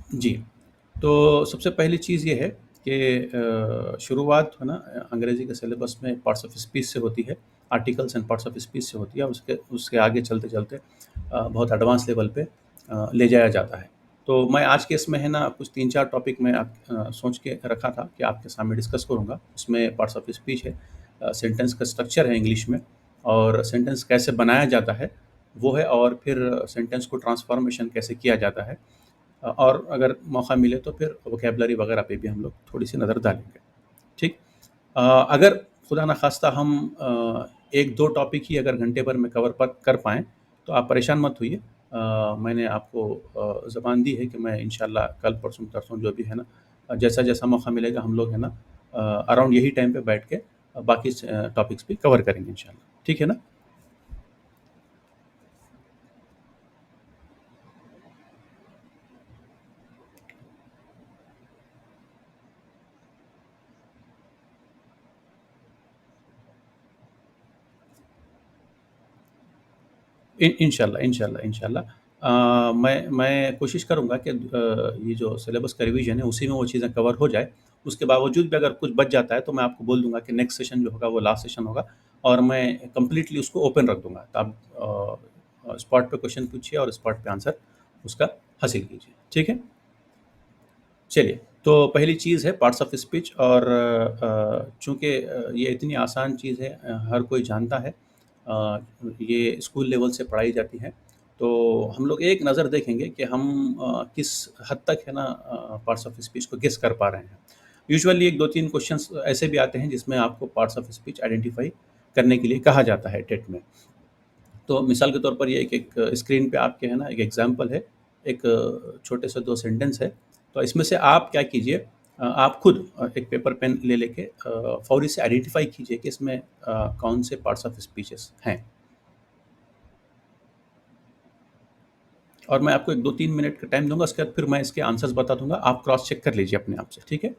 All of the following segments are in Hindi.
जी, तो सबसे पहली चीज़ ये है कि शुरुआत है ना अंग्रेज़ी के सिलेबस में पार्ट्स ऑफ स्पीच से होती है, articles and parts of speech से होती है और उसके उसके आगे चलते-चलते बहुत एडवांस लेवल पे ले जाया जाता है। तो मैं आज के इसमें है ना कुछ 3-4 टॉपिक मैं सोच के रखा था कि आपके सामने डिस्कस करूँगा। उसमें पार्ट्स ऑफ स्पीच है, सेंटेंस का स्ट्रक्चर है इंग्लिश में और सेंटेंस कैसे बनाया जाता है, वो है और फिर सेंटेंस को ट्रांसफ़ॉर्मेशन कैसे किया जाता है। और अगर मौका मिले तो फिर वोकैब्युलरी वगैरह पे भी हम लोग थोड़ी-सी नज़र डालेंगे, ठीक? अगर खुदा ना ख़ास्ता हम 1-2 टॉपिक ही अगर घंटे भर में कवर पर कर पाएँ, तो आप परेशान मत होइए। मैंने आपको ज़बान दी है कि मैं इंशाअल्लाह कल, परसों, तरसों जो भी है ना जैसा-जैसा मौका मिलेगा हम लोग है ना अराउंड यही टाइम पे बैठ के बाकी टॉपिक्स भी कवर करेंगे इंशाअल्लाह। ठीक है ना? इंशाल्लाह, इंशाल्लाह, इंशाल्लाह। मैं कोशिश करूँगा कि ये जो सिलेबस का रिवीजन है उसी में वो चीज़ें कवर हो जाए। उसके बावजूद भी अगर कुछ बच जाता है तो मैं आपको बोल दूँगा कि नेक्स्ट सेशन जो होगा वो लास्ट सेशन होगा और मैं कंप्लीटली उसको ओपन रख दूँगा। तो आप स्पॉट पे क्वेश्चन पूछिए और स्पॉट पे आंसर उसका हासिल कीजिए। ठीक है? चलिए, तो पहली चीज़ है पार्ट्स ऑफ स्पीच और चूँकि ये इतनी आसान चीज़ है हर कोई जानता है। ये स्कूल लेवल से पढ़ाई जाती है। तो हम लोग एक नज़र देखेंगे कि हम किस हद तक है ना पार्ट्स ऑफ स्पीच को गेस कर पा रहे हैं। यूजुअली 1, 2, 3 क्वेश्चन्स ऐसे भी आते हैं जिसमें आपको पार्ट्स ऑफ स्पीच आइडेंटिफ़ाई करने के लिए कहा जाता है टेट में। तो मिसाल के तौर पर ये एक स्क्रीन पे आपके है ना एक एग्ज़ाम्पल है, एक छोटे से 2 सेंटेंस है। तो इसमें से आप क्या कीजिए आप खुद एक पेपर पेन ले लेके फ़ौरी से आइडेंटिफ़ाई कीजिए कि इसमें कौन से पार्ट्स ऑफ स्पीचेस हैं। और मैं आपको एक 2-3 मिनट का टाइम दूँगा, उसके बाद फिर मैं इसके आंसर्स बता दूँगा, आप क्रॉस चेक कर लीजिए अपने आप से, ठीक है?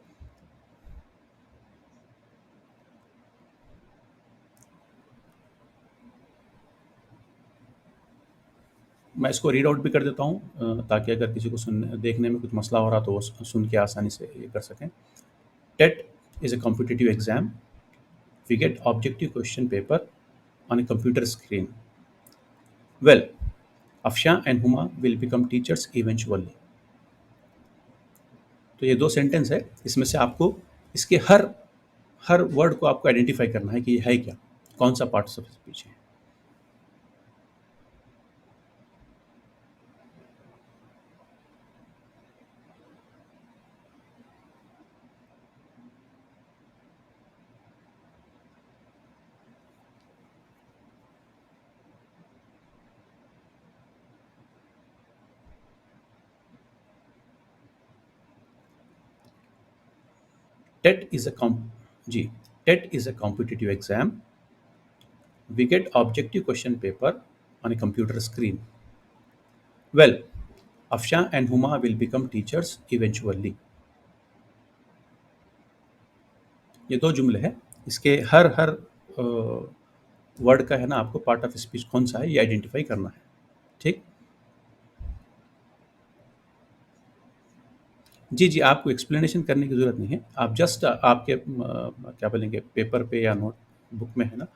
मैं इसको रीड आउट भी कर देता हूँ ताकि अगर किसी को सुनने देखने में कुछ मसला हो रहा तो वो सुन के आसानी से ये कर सकें। TET is a competitive exam. We get objective question paper on a computer screen. Well, Afsha and Huma will become teachers eventually. तो ये 2 सेंटेंस है, इसमें से आपको इसके हर हर वर्ड को आपको आइडेंटिफ़ाई करना है कि ये है क्या? कौन-सा पार्ट्स ऑफ स्पीच है? टेट इज़ अ कॉम जी, TET is a competitive exam. We get objective question paper on a computer screen. Well, Afsha and Huma will become teachers eventually. ये 2 जुमले हैं, इसके हर वर्ड का है ना आपको पार्ट ऑफ स्पीच कौन-सा है ये आइडेंटिफ़ाई करना है, ठीक? जी, जी, आपको एक्सप्लेनेशन करने की ज़रूरत नहीं है। आप जस्ट आपके क्या बोलेंगे पेपर पे या नोटबुक में है ना,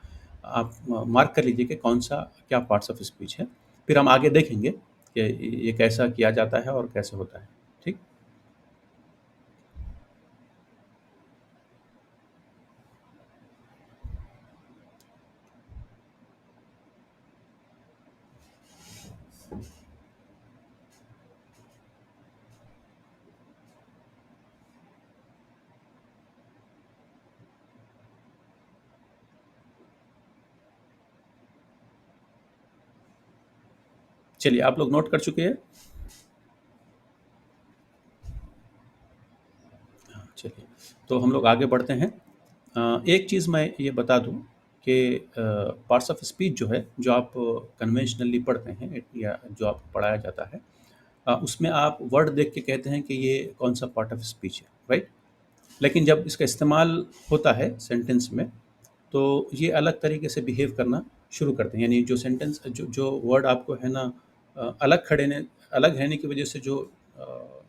आप मार्क कर लीजिए कि कौन-सा क्या पार्ट्स ऑफ स्पीच है। फिर हम आगे देखेंगे कि ये कैसा किया जाता है और कैसे होता है, ठीक? चलिए आप लोग नोट कर चुके हैं? हाँ, चलिए, तो हम लोग आगे बढ़ते हैं। एक चीज़ मैं ये बता दूँ कि पार्ट्स ऑफ स्पीच जो है, जो आप कन्वेंशनली पढ़ते हैं या जो आपको पढ़ाया जाता है उसमें आप वर्ड देख के कहते हैं कि ये कौन-सा पार्ट ऑफ स्पीच है, राइट? लेकिन जब इसका इस्तेमाल होता है सेंटेंस में, तो ये अलग तरीके से बिहेव करना शुरू करते हैं। यानी जो सेंटेंस जो जो वर्ड आपको है ना अलग रहने की वजह से जो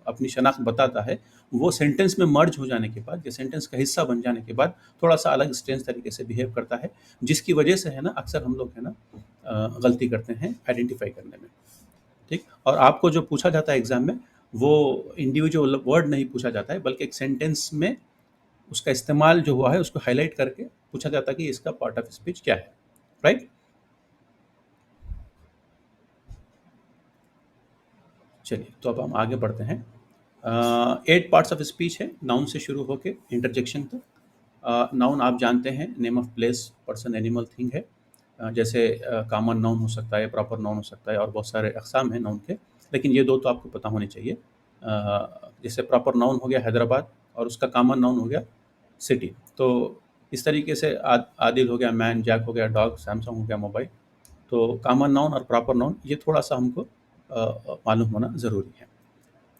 अपनी शनाख्त बताता है, वो सेंटेंस में मर्ज हो जाने के बाद या सेंटेंस का हिस्सा बन जाने के बाद थोड़ा-सा अलग स्ट्रेंज तरीके से बिहेव करता है, जिसकी वजह से है ना अक्सर हम लोग है ना गलती करते हैं आइडेंटिफ़ाई करने में, ठीक? और आपको जो पूछा जाता है एग्ज़ाम में, वो इंडिविजुअल वर्ड नहीं पूछा जाता है, बल्कि एक सेंटेंस में उसका इस्तेमाल जो हुआ है, उसको हाइलाइट करके पूछा जाता है कि इसका पार्ट ऑफ स्पीच क्या है, राइट? चलिए, तो अब हम आगे बढ़ते हैं। 8 पार्ट्स ऑफ स्पीच है, नाउन से शुरू होके इंटरजेक्शन तक। नाउन आप जानते हैं, name of place, person, animal, thing है। जैसे कॉमन नाउन हो सकता है, प्रॉपर नाउन हो सकता है और बहुत सारे अक़साम हैं नाउन के, लेकिन ये 2 तो आपको पता होने चाहिए। जैसे प्रॉपर नाउन हो गया हैदराबाद और उसका कॉमन नाउन हो गया सिटी। तो इस तरीके से आदिल हो गया मैन, जैक हो गया डॉग, सैमसंग हो गया मोबाइल। तो कॉमन नाउन और प्रॉपर नाउन ये थोड़ा-सा हमको मालूम होना ज़रूरी है।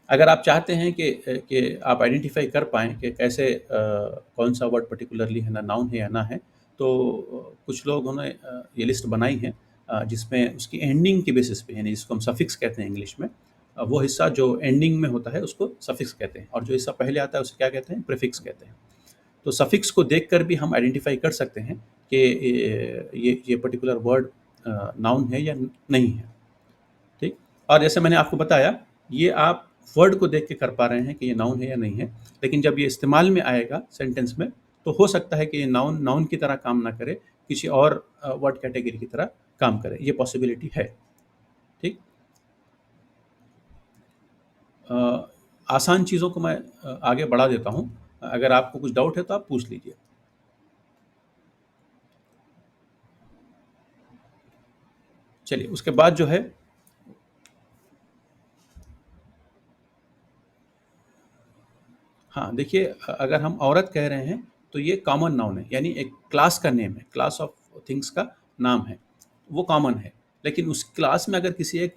अगर आप चाहते हैं कि आप आइडेंटिफ़ाई कर पाएँ कि कैसे कौन-सा वर्ड पर्टिकुलरली है ना नाउन है या ना है, तो कुछ लोगों ने ये लिस्ट बनाई है, जिसमें उसकी एंडिंग के बेसिस पे, यानी जिसको हम सफ़िक्स कहते हैं इंग्लिश में, वो हिस्सा जो एंडिंग में होता है उसको सफ़िक्स कहते हैं और जो हिस्सा पहले आता है उसे क्या कहते हैं? प्रीफ़िक्स कहते हैं। तो सफ़िक्स को देखकर भी हम आइडेंटिफ़ाई कर सकते हैं कि ये पर्टिकुलर वर्ड नाउन है या नहीं है, ठीक? और जैसे मैंने आपको बताया, ये आप वर्ड को देख के कर पा रहे हैं कि ये नाउन है या नहीं है, लेकिन जब ये इस्तेमाल में आएगा सेंटेंस में, तो हो सकता है कि ये नाउन नाउन की तरह काम ना करे, किसी और वर्ड कैटेगरी की तरह काम करे, ये पॉसिबिलिटी है, ठीक? अ, आसान चीज़ों को मैं आगे बढ़ा देता हूँ। अगर आपको कुछ डाउट है तो आप पूछ लीजिए। चलिए, उसके बाद जो है, हाँ, देखिए, अगर हम औरत कह रहे हैं, तो ये कॉमन नाउन है, यानी एक क्लास का नेम है, क्लास ऑफ थिंग्स का नाम है, वो कॉमन है। लेकिन उस क्लास में अगर किसी एक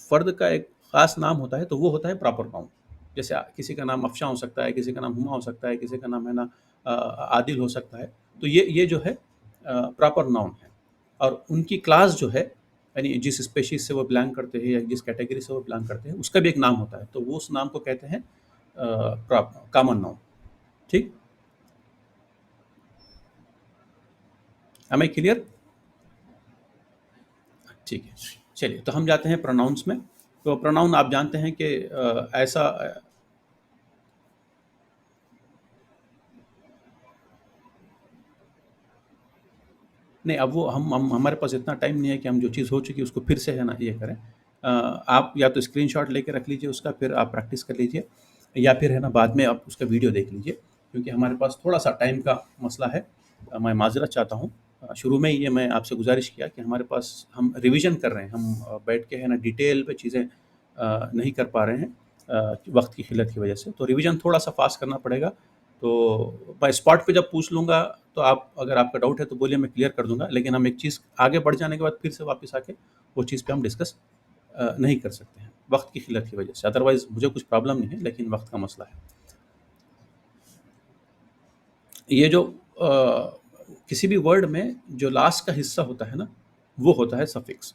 फ़र्द का एक ख़ास नाम होता है, तो वो होता है प्रॉपर नाउन। जैसे किसी का नाम अफ़शां हो सकता है, किसी का नाम हुमा हो सकता है, किसी का नाम है ना आदिल हो सकता है। तो ये जो है प्रॉपर नाउन है और उनकी क्लास जो है, यानी जिस स्पेशीज़ से वो बिलॉन्ग करते हैं या जिस कैटेगरी से वो बिलॉन्ग करते हैं, उसका भी एक नाम होता है। तो वो उस नाम को कहते हैं कॉमन नाउन, ठीक? Am I clear? ठीक है। चलिए, तो हम जाते हैं प्रोनाउंस में। तो प्रोनाउन आप जानते हैं कि ऐसा नहीं, अब वो हम हमारे पास इतना टाइम नहीं है कि हम जो चीज़ हो चुकी है उसको फिर से है ना ये करें। आप या तो स्क्रीनशॉट लेके रख लीजिए उसका, फिर आप प्रैक्टिस कर लीजिए, या फिर है ना बाद में आप उसका वीडियो देख लीजिए, क्योंकि हमारे पास थोड़ा-सा टाइम का मसला है। मैं माज़रत चाहता हूँ। शुरू में ही ये मैं आपसे गुज़ारिश किया कि हमारे पास हम रिवीजन कर रहे हैं, हम बैठ के है ना डिटेल पे चीज़ें नहीं कर पा रहे हैं वक़्त की किल्लत की वजह से। तो रिवीजन थोड़ा-सा फ़ास्ट करना पड़ेगा। तो मैं स्पॉट पे जब पूछ लूँगा, तो आप अगर आपका डाउट है तो बोलिए, मैं क्लियर कर दूँगा। लेकिन हम एक चीज़ आगे बढ़ जाने के बाद फिर से वापस आके वो चीज़ पे हम डिस्कस नहीं कर सकते हैं, वक़्त की किल्लत की वजह से। अदरवाइज़ मुझे कुछ प्रॉब्लम नहीं है, लेकिन वक़्त का मसला है। ये जो किसी भी वर्ड में जो लास्ट का हिस्सा होता है ना, वो होता है सफ़िक्स।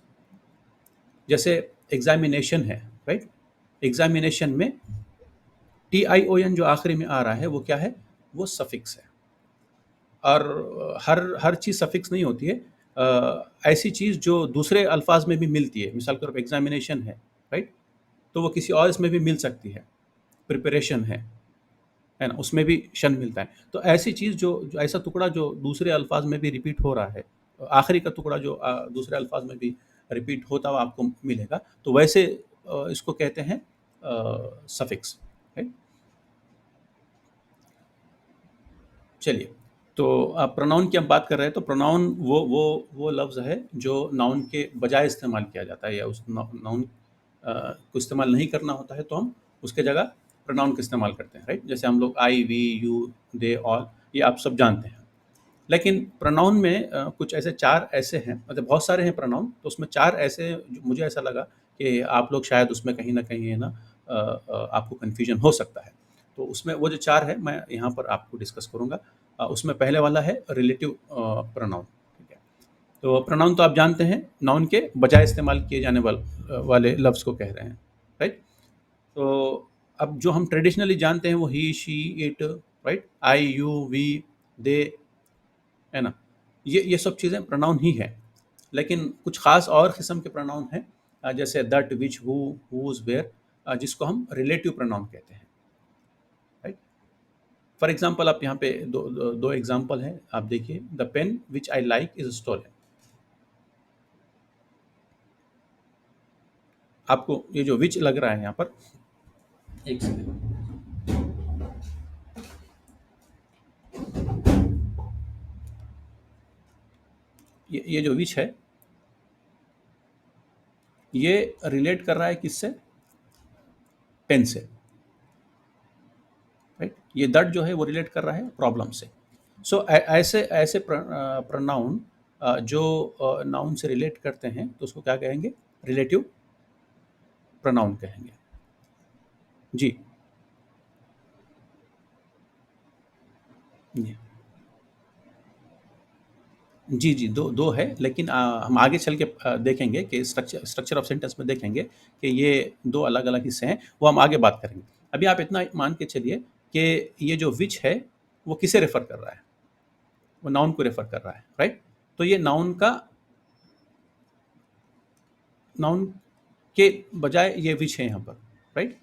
जैसे एग्ज़ामिनेशन है, राइट? एग्ज़ामिनेशन में TION जो आखिरी में आ रहा है, वो क्या है? वो सफ़िक्स है। और हर हर चीज़ सफ़िक्स नहीं होती है। ऐसी चीज़ जो दूसरे अल्फ़ाज़ में भी मिलती है, मिसाल के तौर पे एग्ज़ामिनेशन है, राइट? तो वो किसी और इसमें भी मिल सकती है। प्रिपरेशन है ना? उसमें भी शन मिलता है। तो ऐसी चीज़ जो ऐसा टुकड़ा जो दूसरे अल्फ़ाज़ में भी रिपीट हो रहा है, आखिरी का टुकड़ा जो दूसरे अल्फ़ाज़ में भी रिपीट होता हुआ आपको मिलेगा, तो वैसे इसको कहते हैं सफ़िक्स, राइट? चलिए, तो प्रोनाउन की हम बात कर रहे हैं, तो प्रोनाउन वो लफ्ज़ है जो नाउन के बजाय इस्तेमाल किया जाता है, या उस नाउन को इस्तेमाल नहीं करना होता है, तो हम उसके जगह प्रोनाउन का इस्तेमाल करते हैं, राइट? जैसे हम लोग आई, वी, यू, दे, ऑल, ये आप सब जानते हैं। लेकिन प्रोनाउन में कुछ ऐसे 4 ऐसे हैं, मतलब बहुत सारे हैं प्रोनाउन, तो उसमें 4 ऐसे जो मुझे ऐसा लगा कि आप लोग शायद उसमें कहीं न कहीं है ना आपको कन्फ्यूज़न हो सकता है। तो उसमें वो जो 4 है, मैं यहाँ पर आपको डिस्कस करूँगा। उसमें पहले वाला है रिलेटिव प्रोनाउन, ठीक है? तो प्रोनाउन तो आप जानते हैं, नाउन के बजाय इस्तेमाल किए जाने वाले लफ्ज़ को कह रहे हैं, राइट? तो अब जो हम ट्रेडिशनली जानते हैं वो he, she, it, right, I, you, we, they, है ना, ये सब चीज़ें प्रोनाउन ही है। लेकिन कुछ खास और किस्म के प्रोनाउन हैं, जैसे that, which, who, whose, where, जिसको हम रिलेटिव प्रोनाउन कहते हैं, राइट। फॉर एग्जांपल आप यहाँ पे दो एग्जांपल हैं, आप देखिए, the pen which I like is stolen. आपको ये जो विच लग रहा है यहाँ पर, एक सेकंड, ये जो विच है ये रिलेट कर रहा है किससे? पेन से, राइट। ये दैट जो है वो रिलेट कर रहा है प्रॉब्लम से। सो ऐसे ऐसे प्रोनाउन जो नाउन से रिलेट करते हैं तो उसको क्या कहेंगे? रिलेटिव प्रोनाउन कहेंगे। जी जी जी जी, दो है, लेकिन हम आगे चल के देखेंगे कि स्ट्रक्चर ऑफ सेंटेंस में देखेंगे कि ये दो अलग अलग हिस्से हैं, वो हम आगे बात करेंगे। अभी आप इतना मान के चलिए कि ये जो विच है वो किसे रेफर कर रहा है? वो नाउन को रेफर कर रहा है, राइट। तो ये नाउन के बजाय ये विच है यहाँ पर, राइट।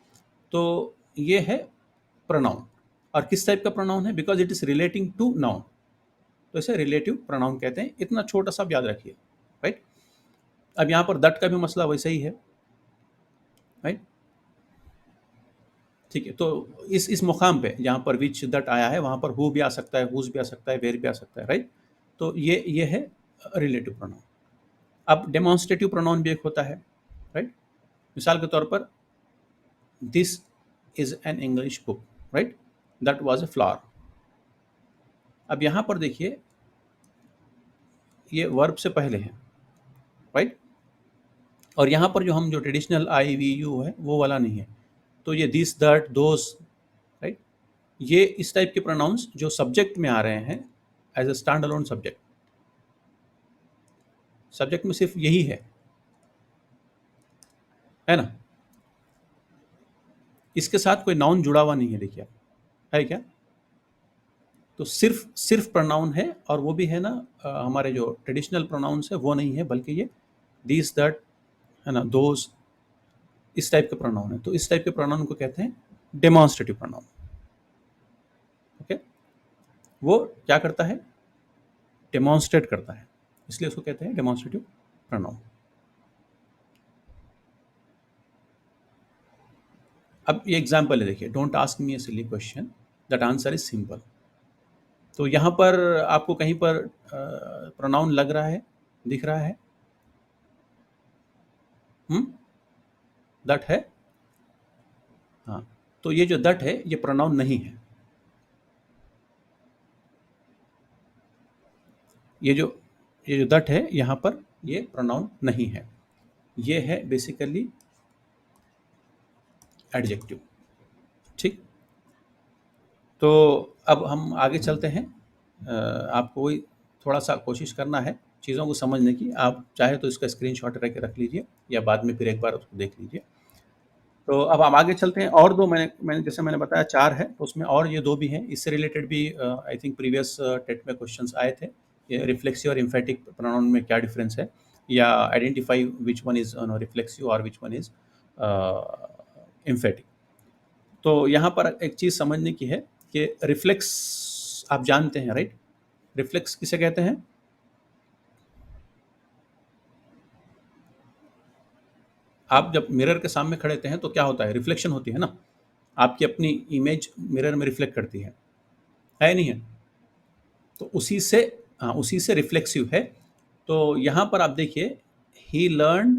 तो ये है प्रोनाउन, और किस टाइप का प्रोनाउन है? Because it is relating to noun, तो इसे रिलेटिव प्रोनाउन कहते हैं। इतना छोटा सा आप याद रखिए, राइट। अब यहाँ पर दैट का भी मसला वैसे ही है, राइट। ठीक है, तो इस मुकाम पे जहाँ पर विच दैट आया है वहाँ पर हु भी आ सकता है, हुज भी आ सकता है, वेयर भी आ सकता है, राइट। तो ये है रिलेटिव प्रोनाउन। अब डेमोन्स्ट्रेटिव प्रोनाउन भी एक होता है, राइट। मिसाल के तौर पर this is an English book, right, that was a flower. अब यहाँ पर देखिए ये वर्ब से पहले है, राइट, और यहाँ पर जो ट्रेडिशनल आई वी यू है वो वाला नहीं है। तो ये दिस, दैट, दोस, राइट, ये इस टाइप के प्रोनाउंस जो सब्जेक्ट में आ रहे हैं as a stand alone subject. Subject में सिर्फ यही है ना, इसके साथ कोई नाउन जुड़ा हुआ नहीं है, देखिए आप, है क्या? तो सिर्फ सिर्फ प्रोनाउन है, और वो भी है ना, हमारे जो ट्रेडिशनल प्रोनाउंस है वो नहीं है, बल्कि ये दिस, दैट, है ना, दोस, इस टाइप के प्रोनाउन है। तो इस टाइप के प्रोनाउन को कहते हैं डेमोन्स्ट्रेटिव प्रोनाउन। ओके, वो क्या करता है? डेमोन्स्ट्रेट करता है, इसलिए उसको कहते हैं डेमोन्स्ट्रेटिव प्रोनाउन। अब ये एग्जाम्पल है, देखिए, don't ask me A silly question, that answer is simple. तो यहाँ पर आपको कहीं पर प्रोनाउन लग रहा है, दिख रहा है? दैट है, हाँ। तो ये जो दैट है ये प्रोनाउन नहीं है। ये जो दैट है यहाँ पर ये प्रोनाउन नहीं है, ये है बेसिकली एडजेक्टिव। ठीक, तो अब हम आगे चलते हैं। आपको वही थोड़ा सा कोशिश करना है चीज़ों को समझने की। आप चाहे तो इसका स्क्रीनशॉट रख लीजिए, या बाद में फिर एक बार उसको देख लीजिए। तो अब हम आगे चलते हैं। और दो मैंने जैसे मैंने बताया चार है, तो उसमें और ये दो भी हैं। इससे रिलेटेड भी आई थिंक प्रीवियस टेट में क्वेश्चंस आए थे, ये रिफ्लेक्सिव और इम्फेटिक प्रोनाउन में क्या डिफरेंस है, या identify which one is reflexive और विच वन इज इम्फेटिक। तो यहाँ पर एक चीज़ समझने की है कि रिफ्लेक्स आप जानते हैं, राइट। रिफ्लेक्स किसे कहते हैं? आप जब मिरर के सामने खड़े होते हैं तो क्या होता है? रिफ्लेक्शन होती है ना, आपकी अपनी इमेज मिरर में रिफ्लेक्ट करती है नहीं है? तो उसी से रिफ्लेक्सिव है। तो यहाँ पर आप देखिए, he learn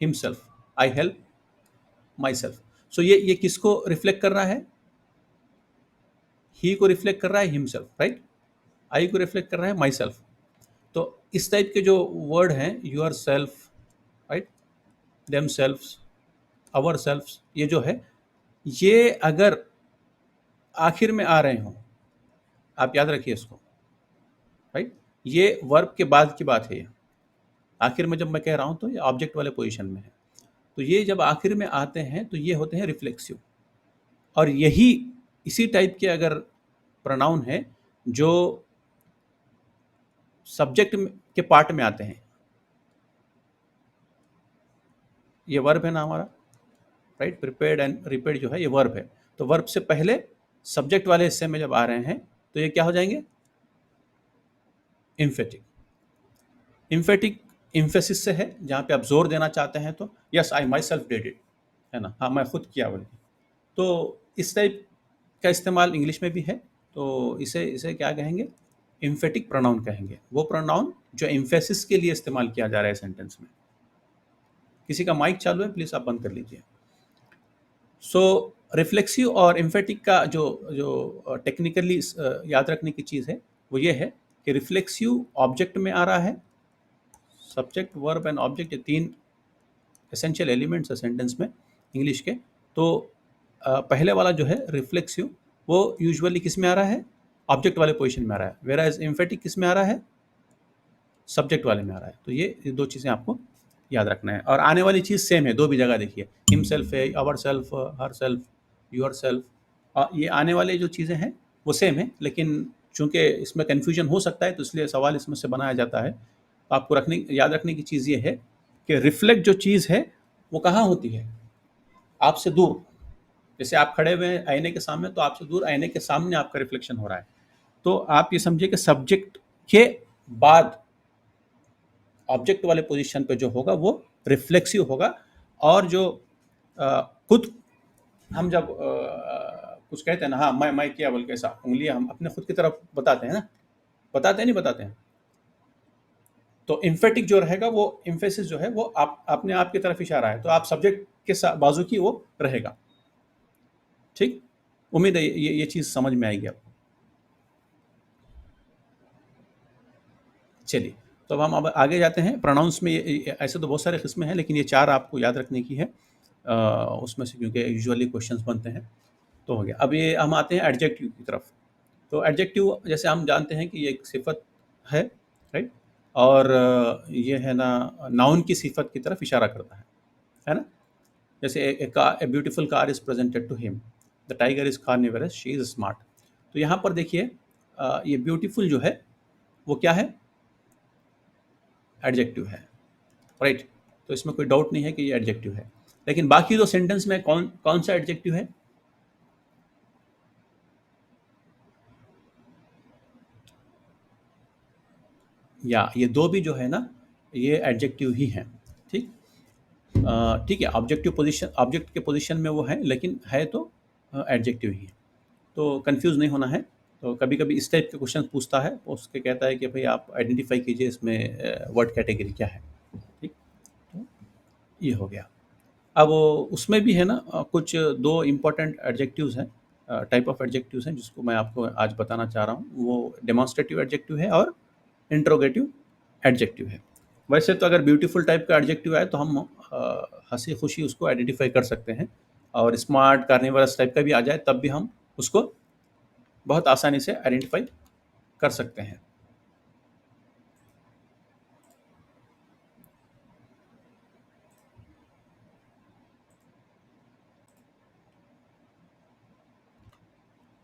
himself, I help myself. So ये किसको रिफ्लेक्ट कर रहा है? ही को रिफ्लेक्ट कर रहा है हिमसेल्फ, राइट। आई को रिफ्लेक्ट कर रहा है माई सेल्फ। तो इस टाइप के जो वर्ड हैं, yourself, right, themselves, ourselves, ये जो है, ये अगर आखिर में आ रहे हों, आप याद रखिए इसको, राइट। ये वर्ब के बाद की बात है, ये आखिर में जब मैं कह रहा हूं तो ये ऑब्जेक्ट वाले पोजीशन में है। तो ये जब आखिर में आते हैं तो ये होते हैं रिफ्लेक्सिव। और यही इसी टाइप के अगर प्रोनाउन है जो सब्जेक्ट के पार्ट में आते हैं, ये वर्ब है ना हमारा, राइट, प्रिपेयर्ड एंड रिपेयर्ड जो है ये वर्ब है। तो वर्ब से पहले सब्जेक्ट वाले हिस्से में जब आ रहे हैं तो ये क्या हो जाएंगे, इम्फेटिक। इम्फेटिक इम्फेसिस से है, जहाँ पे आप जोर देना चाहते हैं तो yes I my self did it, है ना, हाँ मैं खुद किया बोल के। तो इस टाइप का इस्तेमाल इंग्लिश में भी है। तो इसे इसे क्या कहेंगे, इम्फेटिक प्रोनाउन कहेंगे, वो प्रोनाउन जो इम्फेसिस के लिए इस्तेमाल किया जा रहा है सेंटेंस में। किसी का माइक चालू है, प्लीज़ आप बंद कर लीजिए। सो रिफ्लेक्सिव और इम्फेटिक का जो जो टेक्निकली याद रखने की चीज़ है वो ये है कि रिफ्लेक्सिव ऑब्जेक्ट में आ रहा है, सब्जेक्ट वर्ब एंड ऑब्जेक्ट, ये तीन एसेंशियल एलिमेंट्स है सेंटेंस में इंग्लिश के। तो पहले वाला जो है रिफ्लेक्सिव वो यूजुअली किस में आ रहा है, ऑब्जेक्ट वाले पोजीशन में आ रहा है, वेरा एज इम्फेटिक किस में आ रहा है, सब्जेक्ट वाले में आ रहा है। तो ये दो चीज़ें आपको याद रखना है। और आने वाली चीज़ सेम है, दो भी जगह देखिए, हिम सेल्फ है, ourself, herself, yourself, ये आने वाले जो चीज़ें हैं वो सेम है, लेकिन चूंकि इसमें कन्फ्यूजन हो सकता है तो इसलिए सवाल इसमें से बनाया जाता है। तो आपको याद रखने की चीज़ ये है कि रिफ्लेक्ट जो चीज़ है वो कहाँ होती है, आपसे दूर। जैसे आप खड़े हुए हैं आईने के सामने, तो आपसे दूर आईने के सामने आपका रिफ्लेक्शन हो रहा है। तो आप ये समझिए कि सब्जेक्ट के बाद ऑब्जेक्ट वाले पोजीशन पे जो होगा वो रिफ्लेक्सिव होगा। और जो खुद हम जब कुछ कहते हैं ना, हाँ मैं किया बोल के, ऐसा उंगलियां हम अपने खुद की तरफ बताते हैं ना, बताते हैं नहीं बताते हैं। तो इम्फेटिक जो रहेगा वो इम्फेसिस जो है वो आप अपने आप की तरफ इशारा है, तो आप सब्जेक्ट के बाजू की वो रहेगा। ठीक, उम्मीद है ये चीज़ समझ में आएगी आपको। चलिए, तो अब हम आगे जाते हैं प्रोनाउंस में। ऐसे तो बहुत सारे किस्में हैं, लेकिन ये चार आपको याद रखने की है उसमें से, क्योंकि यूजुअली क्वेश्चंस बनते हैं। तो हो गया। अब ये हम आते हैं एडजेक्टिव की तरफ। तो एडजेक्टिव जैसे हम जानते हैं कि ये एक सिफत है, राइट, और ये है ना नाउन की सिफत की तरफ इशारा करता है ना। जैसे a beautiful car is presented to him, the tiger is carnivorous, she is smart. तो यहाँ पर देखिए ये ब्यूटीफुल जो है वो क्या है, एडजेक्टिव है, राइट। तो इसमें कोई डाउट नहीं है कि ये एडजेक्टिव है। लेकिन बाकी दो सेंटेंस में कौन कौन सा एडजेक्टिव है, या ये दो भी जो है ना ये एडजेक्टिव ही हैं। ठीक, ठीक है, ऑब्जेक्टिव पोजीशन, ऑब्जेक्ट के पोजीशन में वो है, लेकिन है तो एडजेक्टिव ही है। तो कंफ्यूज नहीं होना है। तो कभी कभी इस टाइप के क्वेश्चन पूछता है, तो उसके कहता है कि भाई आप आइडेंटिफाई कीजिए इसमें वर्ड कैटेगरी क्या है। ठीक, तो ये हो गया। अब उसमें भी है ना कुछ दो इम्पॉर्टेंट एडजेक्टिव्स हैं, टाइप ऑफ एडजेक्टिव्स हैं, जिसको मैं आपको आज बताना चाह रहा हूँ। वो डेमोन्स्ट्रेटिव एडजेक्टिव है और इंट्रोगेटिव एडजेक्टिव है। वैसे तो अगर ब्यूटीफुल टाइप का एडजेक्टिव आए तो हम हंसी खुशी उसको आइडेंटिफाई कर सकते हैं, और स्मार्ट कार्निवरस टाइप का भी आ जाए तब भी हम उसको बहुत आसानी से आइडेंटिफाई कर सकते हैं।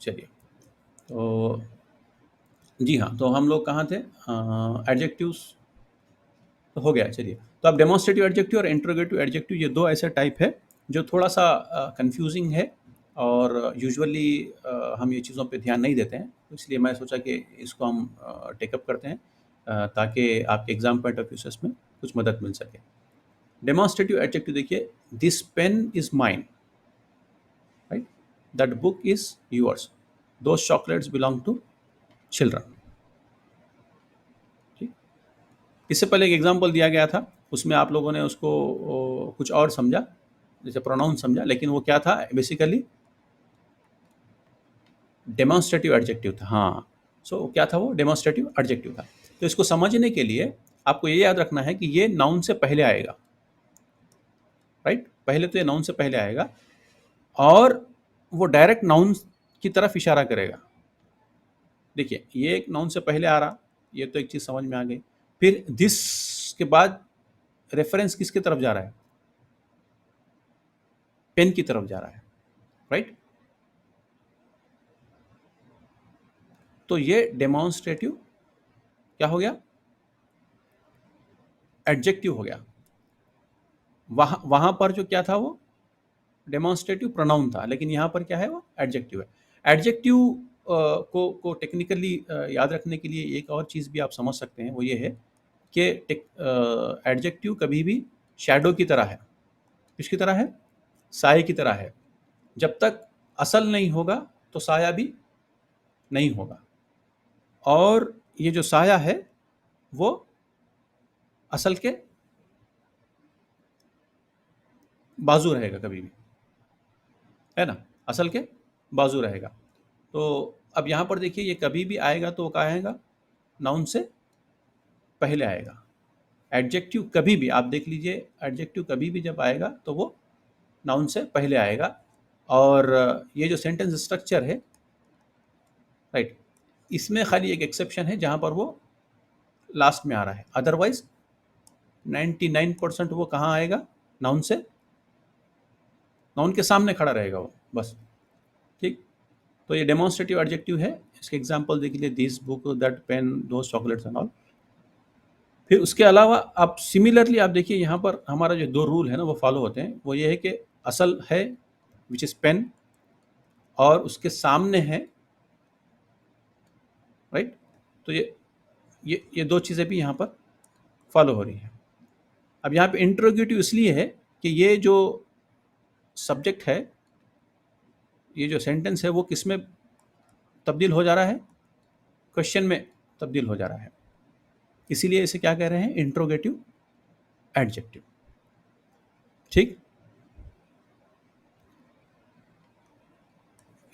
चलिए, तो जी हाँ, तो हम लोग कहाँ थे, एडजेक्टिव्स तो हो गया। चलिए, तो अब डेमोन्स्ट्रेटिव एडजेक्टिव और इंट्रोगेटिव एडजेक्टिव, ये दो ऐसे टाइप है जो थोड़ा सा कंफ्यूजिंग है, और यूजुअली हम ये चीज़ों पे ध्यान नहीं देते हैं। तो इसलिए मैं सोचा कि इसको हम टेकअप करते हैं, ताकि आपके एग्जाम पॉइंट ऑफ व्यू से इसमें कुछ मदद मिल सके। डेमोन्स्ट्रेटिव एडजेक्टिव देखिए, this pen is mine, right, that book is yours, those chocolates belong to children. ठीक, इससे पहले एक एग्जाम्पल दिया गया था, उसमें आप लोगों ने उसको कुछ और समझा, जैसे प्रोनाउन समझा, लेकिन वो क्या था बेसिकली, डेमोन्स्ट्रेटिव एडजेक्टिव था। हाँ, सो क्या था वो, डेमोन्स्ट्रेटिव एडजेक्टिव था। तो इसको समझने के लिए आपको ये याद रखना है कि ये नाउन से पहले आएगा, राइट, पहले तो ये नाउन से पहले आएगा, और वो डायरेक्ट नाउन की तरफ इशारा करेगा। देखिए, ये एक नाउन से पहले आ रहा, ये तो एक चीज़ समझ में आ गई। फिर दिस के बाद रेफरेंस किसकी तरफ जा रहा है, पेन की तरफ जा रहा है, राइट? तो ये डेमोन्स्ट्रेटिव क्या हो गया? एडजेक्टिव हो गया। वहां वहां पर जो क्या था वो डेमोन्स्ट्रेटिव प्रोनाउन था, लेकिन यहाँ पर क्या है वो एडजेक्टिव है। एडजेक्टिव को टेक्निकली याद रखने के लिए एक और चीज़ भी आप समझ सकते हैं, वो ये है कि एडजेक्टिव कभी भी शैडो की तरह है। किसकी तरह है? साए की तरह है। जब तक असल नहीं होगा तो साया भी नहीं होगा, और ये जो साया है वो असल के बाजू रहेगा कभी भी, है ना? असल के बाजू रहेगा। तो अब यहाँ पर देखिए, ये कभी भी आएगा तो वो क्या आएगा? नाउन से पहले आएगा। एडजेक्टिव कभी भी, आप देख लीजिए, एडजेक्टिव कभी भी जब आएगा तो वो नाउन से पहले आएगा। और ये जो सेंटेंस स्ट्रक्चर है, राइट, इसमें खाली एक एक्सेप्शन है जहाँ पर वो लास्ट में आ रहा है, अदरवाइज 99% वो कहाँ आएगा? नाउन से, नाउन के सामने खड़ा रहेगा वो, बस। ठीक, तो ये डेमोन्स्ट्रेटिव एडजेक्टिव है। इसके एग्जांपल देख लीजिए, this book, that pain, those chocolates and all. फिर उसके अलावा आप सिमिलरली आप देखिए, यहाँ पर हमारा जो दो रूल है ना वो फॉलो होते हैं। वो ये है कि असल है विच इज़ पेन, और उसके सामने है, राइट? तो ये दो चीज़ें भी यहाँ पर फॉलो हो रही हैं। अब यहाँ पे इंट्रोगेटिव इसलिए है कि ये जो सब्जेक्ट है, ये जो सेंटेंस है, वो किस में तब्दील हो जा रहा है? क्वेश्चन में तब्दील हो जा रहा है। इसीलिए इसे क्या कह रहे हैं? Interrogative adjective. ठीक,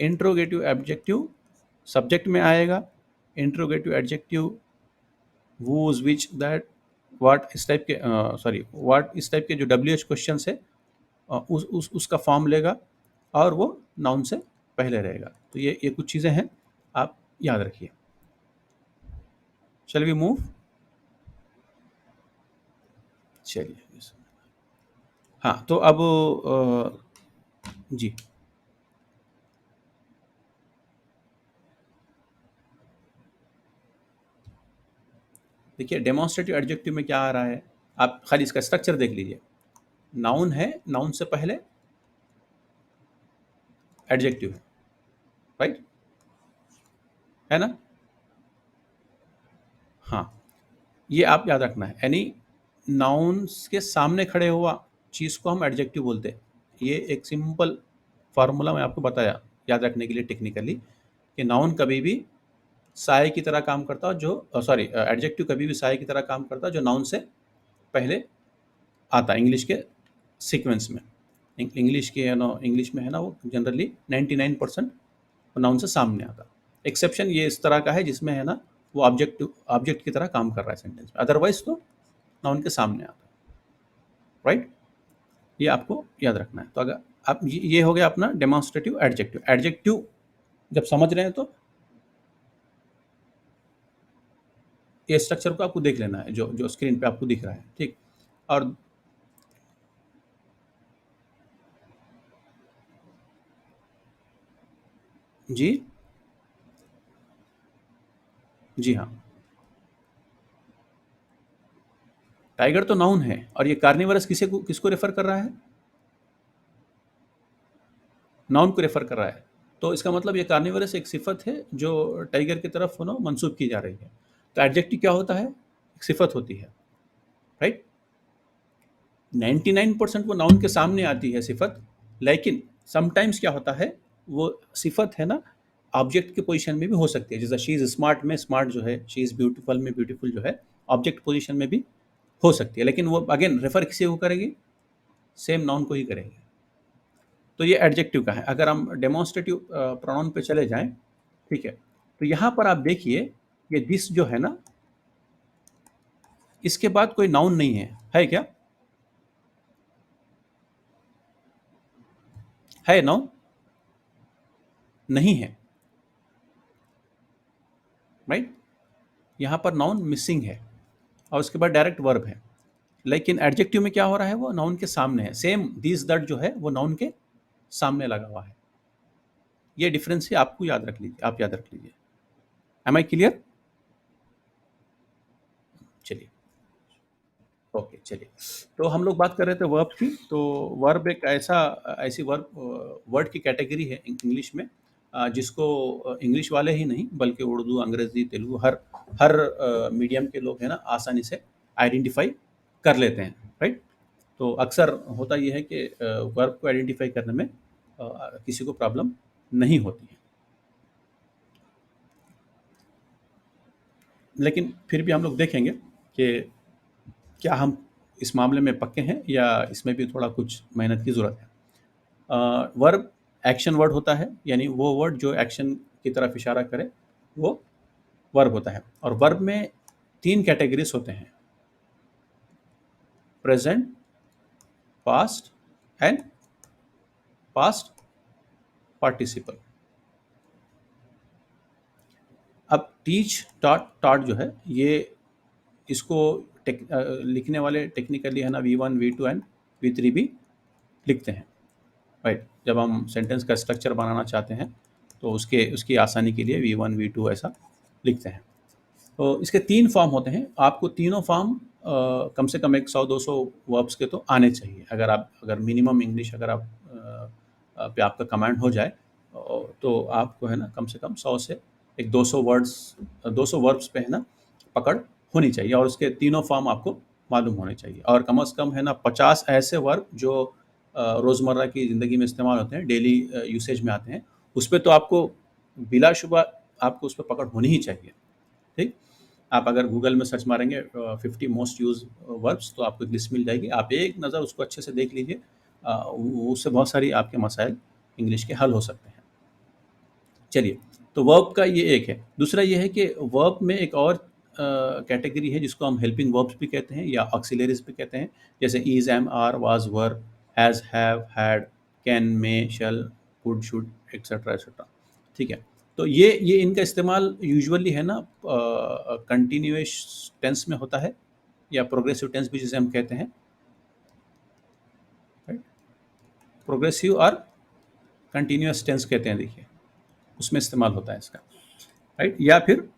इंट्रोगेटिव एडजेक्टिव सब्जेक्ट में आएगा। Interrogative adjective whose, which, that, what, इस टाइप के सॉरी व्हाट, इस टाइप के जो WH क्वेश्चन है उसका फॉर्म लेगा, और वो नाउन से पहले रहेगा। तो ये कुछ चीज़ें हैं, आप याद रखिए। Shall we move? चलिए, हाँ, तो अब जी, देखिए डेमोन्स्ट्रेटिव एडजेक्टिव में क्या आ रहा है, आप खाली इसका स्ट्रक्चर देख लीजिए। नाउन है, नाउन से पहले एडजेक्टिव है, राइट? है ना? हाँ, ये आप याद रखना है। यानी नाउन्स के सामने खड़े हुआ चीज़ को हम एडजेक्टिव बोलते हैं। ये एक सिंपल फार्मूला मैं आपको बताया याद रखने के लिए टेक्निकली, कि नाउन कभी भी साए की तरह काम करता है, जो सॉरी एडजेक्टिव कभी भी साए की तरह काम करता है जो नाउन से पहले आता है इंग्लिश के सीक्वेंस में। इंग्लिश के इंग्लिश में है ना, वो जनरली 99% नाउन से सामने आता। एक्सेप्शन ये इस तरह का है जिसमें है ना वो ऑब्जेक्ट की तरह काम कर रहा है सेंटेंस में, अदरवाइज तो नाउन के सामने आता, राइट? ये आपको याद रखना है। तो अगर आप ये हो गया अपना डेमोन्स्ट्रेटिव एडजेक्टिव। एडजेक्टिव जब समझ रहे हैं तो ये स्ट्रक्चर को आपको देख लेना है, जो जो स्क्रीन पे आपको दिख रहा है, ठीक? और जी, जी हाँ, टाइगर तो नाउन है, और ये कार्निवरस किसको रेफर कर रहा है? नाउन को रेफर कर रहा है। तो इसका मतलब ये कार्निवरस एक सिफत है जो टाइगर की तरफ मंसूब की जा रही है। तो एडजेक्टिव क्या होता है? एक सिफत होती है, राइट? 99% वो नाउन के सामने आती है सिफत, लेकिन समटाइम्स क्या होता है, वो सिफत है ना ऑब्जेक्ट के पोजीशन में भी हो सकती है। जैसे शी इज़ स्मार्ट में स्मार्ट जो है, शी इज़ ब्यूटीफुल में ब्यूटीफुल जो है, ऑब्जेक्ट पोजीशन में भी हो सकती है, लेकिन वो अगेन रेफर किसी को करेगी? सेम नाउन को ही करेगी। तो ये एडजेक्टिव का है। अगर हम डेमोन्स्ट्रेटिव प्रोनाउन पे चले जाएं, ठीक है, तो यहाँ पर आप देखिए, ये दिस जो है ना, इसके बाद कोई नाउन नहीं है क्या? है नाउन? नहीं है, राइट? यहाँ पर नाउन मिसिंग है, और उसके बाद डायरेक्ट वर्ब है। लेकिन एडजेक्टिव में क्या हो रहा है? वो नाउन के सामने है। सेम दिस दैट जो है वो नाउन के सामने लगा हुआ है। ये डिफरेंस है, आपको याद रख लीजिए, आप याद रख लीजिए। Am I clear? चलिए, ओके, चलिए। तो हम लोग बात कर रहे थे वर्ब की। तो वर्ब एक ऐसी वर्ड की कैटेगरी है इंग्लिश में, जिसको इंग्लिश वाले ही नहीं बल्कि उर्दू, अंग्रेजी, तेलुगु, हर हर मीडियम के लोग हैं ना आसानी से आइडेंटिफाई कर लेते हैं, राइट? तो अक्सर होता ये है कि वर्ब को आइडेंटिफाई करने में किसी को प्रॉब्लम नहीं होती है। लेकिन फिर भी हम लोग देखेंगे कि क्या हम इस मामले में पक्के हैं या इसमें भी थोड़ा कुछ मेहनत की ज़रूरत है। वर्ब एक्शन वर्ड होता है, यानी वो वर्ड जो एक्शन की तरफ इशारा करे वो वर्ब होता है। और वर्ब में 3 कैटेगरीज होते हैं: present, past and past participle. अब टीच, टॉट जो है ये, इसको लिखने वाले टेक्निकली है ना V1, V2 एंड V3 भी लिखते हैं, राइट? जब हम सेंटेंस का स्ट्रक्चर बनाना चाहते हैं तो उसकी आसानी के लिए V1, V2 ऐसा लिखते हैं। तो इसके 3 फॉर्म होते हैं। आपको तीनों फॉर्म कम से कम एक 100-200 वर्ब्स के तो आने चाहिए। अगर मिनिमम इंग्लिश अगर आप पे आपका कमांड हो जाए, तो आपको है ना कम से कम 100 से एक 200 वर्ब्स पे है ना पकड़ होनी चाहिए, और उसके तीनों फॉर्म आपको मालूम होने चाहिए। और कम से कम है ना 50 ऐसे वर्ब जो रोज़मर्रा की ज़िंदगी में इस्तेमाल होते हैं, डेली यूसेज में आते हैं, उस पे तो आपको बिलाशुबा आपको उस पे पकड़ होनी ही चाहिए, ठीक? आप अगर गूगल में सर्च मारेंगे 50 मोस्ट यूज़ वर्ब्स, तो आपको एक लिस्ट मिल जाएगी। आप एक नज़र उसको अच्छे से देख लीजिए, उससे बहुत सारी आपके मसाइल इंग्लिश के हल हो सकते हैं। चलिए, तो वर्ब का ये एक है। दूसरा ये है कि वर्ब में एक और कैटेगरी है जिसको हम हेल्पिंग वर्ब्स भी कहते हैं या ऑक्सिलरीज भी कहते हैं, जैसे is, am, are, was, were, has, have, had, can, may, shall, could, should, etcetera etcetera, ठीक है? तो ये इनका इस्तेमाल यूजुअली है ना कंटिन्यूअस टेंस में होता है, या प्रोग्रेसिव टेंस भी जिसे हम कहते हैं, राइट? प्रोग्रेसिव और कंटिन्यूअस टेंस कहते हैं, देखिए उसमें इस्तेमाल होता है इसका, राइट? या फिर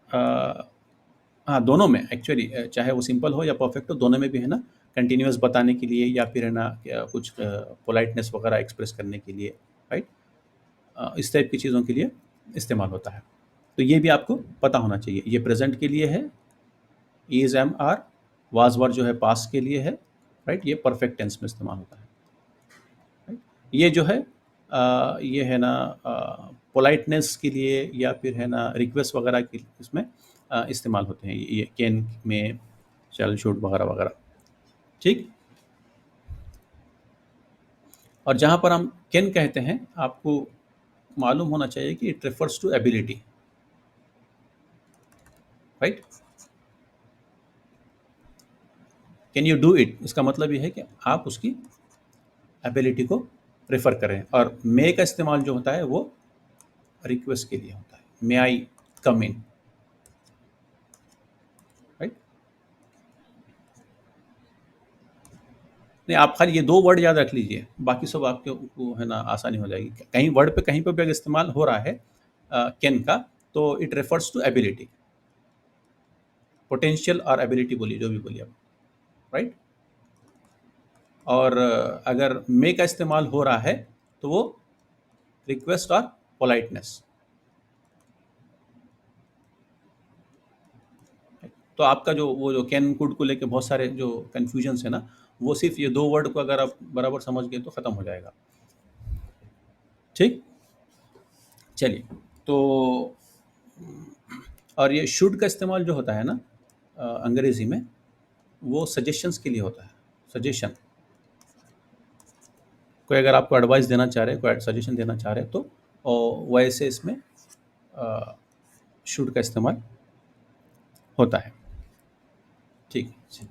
अ, हाँ, दोनों में एक्चुअली, चाहे वो सिंपल हो या परफेक्ट हो, दोनों में भी है ना कंटिन्यूअस बताने के लिए या फिर है ना कुछ पोलाइटनेस वगैरह एक्सप्रेस करने के लिए, राइट? इस टाइप की चीज़ों के लिए इस्तेमाल होता है। तो ये भी आपको पता होना चाहिए। ये प्रेजेंट के लिए है, इज, एम, आर, वाज, वर जो है पास्ट के लिए है, राइट? ये परफेक्ट टेंस में इस्तेमाल होता है, राइट? ये जो है ये है ना पोलाइटनेस के लिए या फिर है ना रिक्वेस्ट वगैरह के इसमें इस्तेमाल होते हैं, ये कैन में, शैल, शुड वगैरह वगैरह, ठीक? और जहाँ पर हम कैन कहते हैं, आपको मालूम होना चाहिए कि it refers to ability, right? Can you do it, इसका मतलब ये है कि आप उसकी एबिलिटी को रेफर करें। और मे का इस्तेमाल जो होता है वो रिक्वेस्ट के लिए होता है, मे आई कम इन, राइट? नहीं, आप खाली ये 2 वर्ड याद रख लीजिए, बाकी सब आपके को है ना आसानी हो जाएगी। कहीं वर्ड पे कहीं पे भी अगर इस्तेमाल हो रहा है कैन का, तो it refers to ability, potential और एबिलिटी बोलिए, जो भी बोलिए आप, राइट? और अगर मे का इस्तेमाल हो रहा है तो वो रिक्वेस्ट और पोलाइटनेस। तो आपका जो वो जो कैन कुड को लेके बहुत सारे जो कन्फ्यूजन्स है ना, वो सिर्फ ये 2 वर्ड को अगर आप बराबर समझ गए तो ख़त्म हो जाएगा, ठीक? चलिए, तो और ये शुड का इस्तेमाल जो होता है ना अंग्रेज़ी में, वो सजेशंस के लिए होता है, सजेशन। कोई अगर आपको एडवाइस देना चाह रहे हैं, कोई सजेशन देना चाह रहे हैं, तो वैसे इसमें शुड का इस्तेमाल होता है, ठीक है?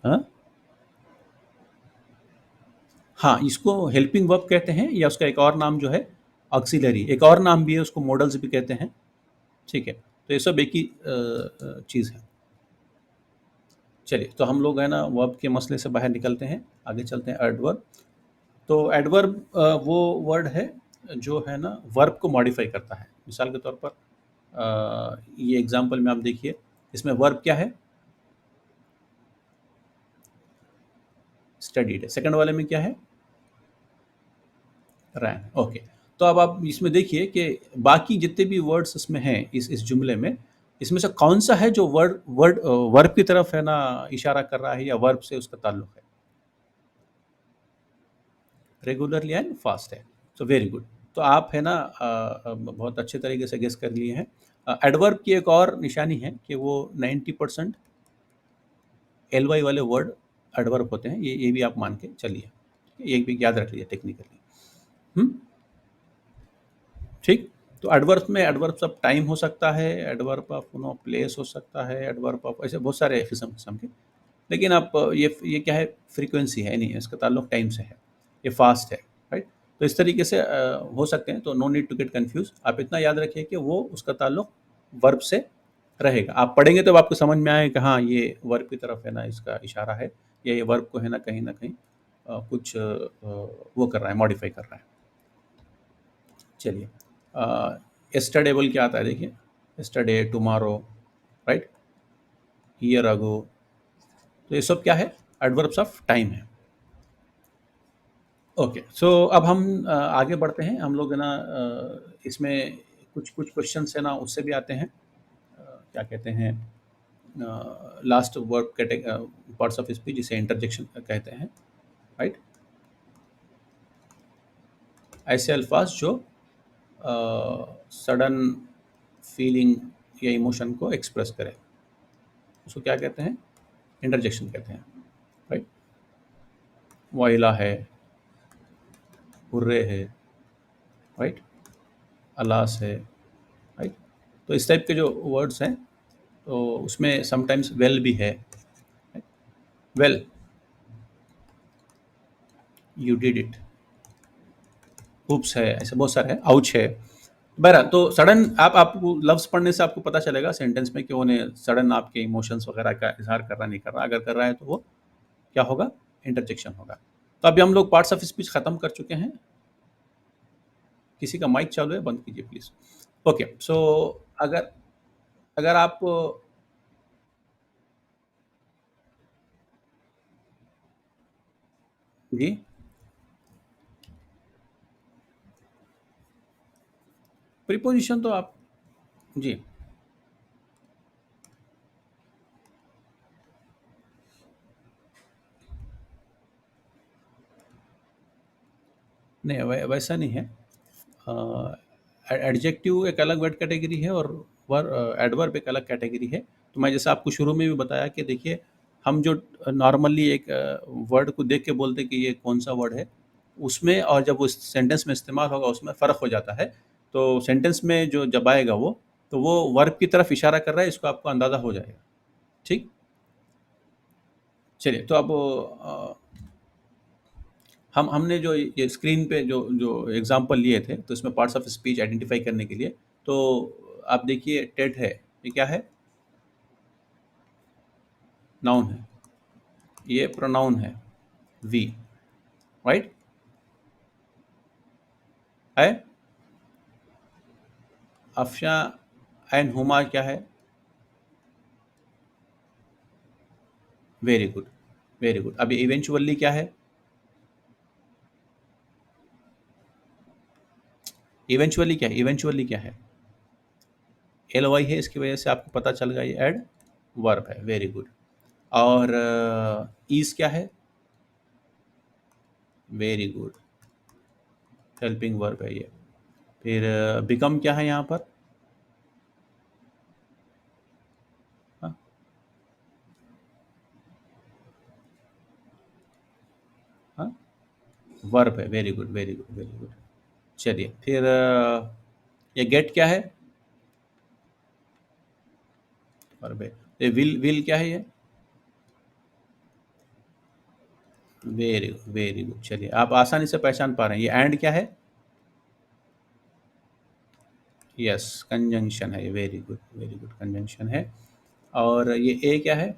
हाँ? हाँ, इसको हेल्पिंग वर्ब कहते हैं, या उसका एक और नाम जो है ऑक्सिलरी, एक और नाम भी है, उसको मॉडल्स भी कहते हैं, ठीक है? तो ये सब एक ही चीज़ है। चलिए, तो हम लोग है ना वर्ब के मसले से बाहर निकलते हैं, आगे चलते हैं एडवर्ब। तो एडवर्ब वो वर्ड है जो है ना वर्ब को मॉडिफाई करता है। मिसाल के तौर पर ये एग्जांपल में आप देखिए, इसमें वर्ब क्या है? स्टडीड है। सेकंड वाले में क्या है? रैन। ओके। तो अब आप इसमें देखिए कि बाकी जितने भी वर्ड्स इसमें हैं इस जुमले में, इसमें से कौन सा है जो वर्ड वर्ड वर्ब की तरफ है ना इशारा कर रहा है या वर्ब से उसका ताल्लुक है? रेगुलरली एंड फास्ट है। So very good. तो आप है ना बहुत अच्छे तरीके से गेस कर लिए हैं। एडवर्ब की एक और निशानी है कि वो 90% एल वाई वाले वर्ड एडवर्ब होते हैं, ये भी आप मान के चलिए, ये भी याद रख लीजिए टेक्निकली। हम्म। ठीक। तो एडवर्ब में एडवर्ब ऑफ टाइम हो सकता है, एडवर्ब ऑफ प्लेस हो सकता है, एडवर्ब ऑफ ऐसे बहुत सारे किस्म किस्म के। लेकिन आप ये क्या है, फ्रीक्वेंसी है नहीं, इसका ताल्लुक टाइम से है, ये फास्ट है, राइट। तो इस तरीके से हो सकते हैं, तो no need to get confuse. आप इतना याद रखिए कि वो उसका ताल्लुक वर्ब से रहेगा। आप पढ़ेंगे तो आपको समझ में आएगा कि हाँ ये वर्ब की तरफ है ना इसका इशारा है, या ये वर्ब को है ना कहीं कुछ वो कर रहा है, मॉडिफाई कर रहा है। चलिए, यस्टरडे बोल के आता है, देखिए, yesterday, tomorrow, right, year ago. तो ये सब क्या है? एडवर्ब्स ऑफ टाइम है। ओके। सो अब हम आगे बढ़ते हैं। हम लोग है ना इसमें कुछ कुछ क्वेश्चन है ना उससे भी आते हैं। क्या कहते हैं, last verb parts of speech, जिसे इंटरजेक्शन कहते हैं, राइट। ऐसे अल्फाज जो सडन फीलिंग या इमोशन को एक्सप्रेस करें, उसको क्या कहते हैं? इंटरजेक्शन कहते हैं, राइट। वाइला है, हुर्रे है, राइट, अलास है, राइट। तो इस टाइप के जो वर्ड्स हैं, तो उसमें समटाइम्स वेल भी है, वेल, यू डिड इट, उप्स है, ऐसे बहुत सारे हैं, आउच है। बहरहाल, तो सडन आपको लफ्ज़ पढ़ने से आपको पता चलेगा सेंटेंस में कि उन्हें सडन आपके इमोशंस वगैरह का इज़हार कर रहा नहीं कर रहा। अगर कर रहा है तो वो क्या होगा? इंटरजेक्शन होगा। तो अभी हम लोग पार्ट्स ऑफ स्पीच खत्म कर चुके हैं। किसी का माइक चालू है, बंद कीजिए प्लीज़। ओके। सो अगर अगर आप जी, प्रीपोजिशन तो आप जी, नहीं वैसा नहीं है। एडजेक्टिव एक अलग वर्ड कैटेगरी है और एडवर्ब एक अलग कैटेगरी है। तो मैं जैसे आपको शुरू में भी बताया कि देखिए, हम जो नॉर्मली एक वर्ड को देख के बोलते हैं कि ये कौन सा वर्ड है, उसमें और जब वो सेंटेंस में इस्तेमाल होगा उसमें फ़र्क हो जाता है। तो सेंटेंस में जो जब आएगा वो, तो वो वर्ब की तरफ इशारा कर रहा है, इसको आपको अंदाज़ा हो जाएगा। ठीक। चलिए, तो अब हमने जो ये स्क्रीन पे जो जो एग्जांपल लिए थे, तो इसमें पार्ट्स ऑफ स्पीच आइडेंटिफाई करने के लिए, तो आप देखिए टेट है, ये क्या है? नाउन है। ये प्रोनाउन है, वी, राइट, है। अफशा एंड हुमा क्या है? Very good, very good. अभी इवेंचुअली क्या है? इवेंचुअली क्या है? इवेंचुअली क्या है? एल वाई है, इसकी वजह से आपको पता चल गया ये एड वर्ब है। Very good. और ईज क्या है? वेरी गुड, हेल्पिंग वर्ब है ये। फिर बिकम क्या है यहाँ पर? हाँ, हाँ, वर्ब है। Very good, very good, very good. चलिए, फिर ये गेट क्या है? वर्ब है। ये विल विल क्या है ये? Very good, very good. चलिए, आप आसानी से पहचान पा रहे हैं। ये एंड क्या है? यस, कंजंक्शन है ये। Very good, very good, conjunction है। और ये ए क्या है?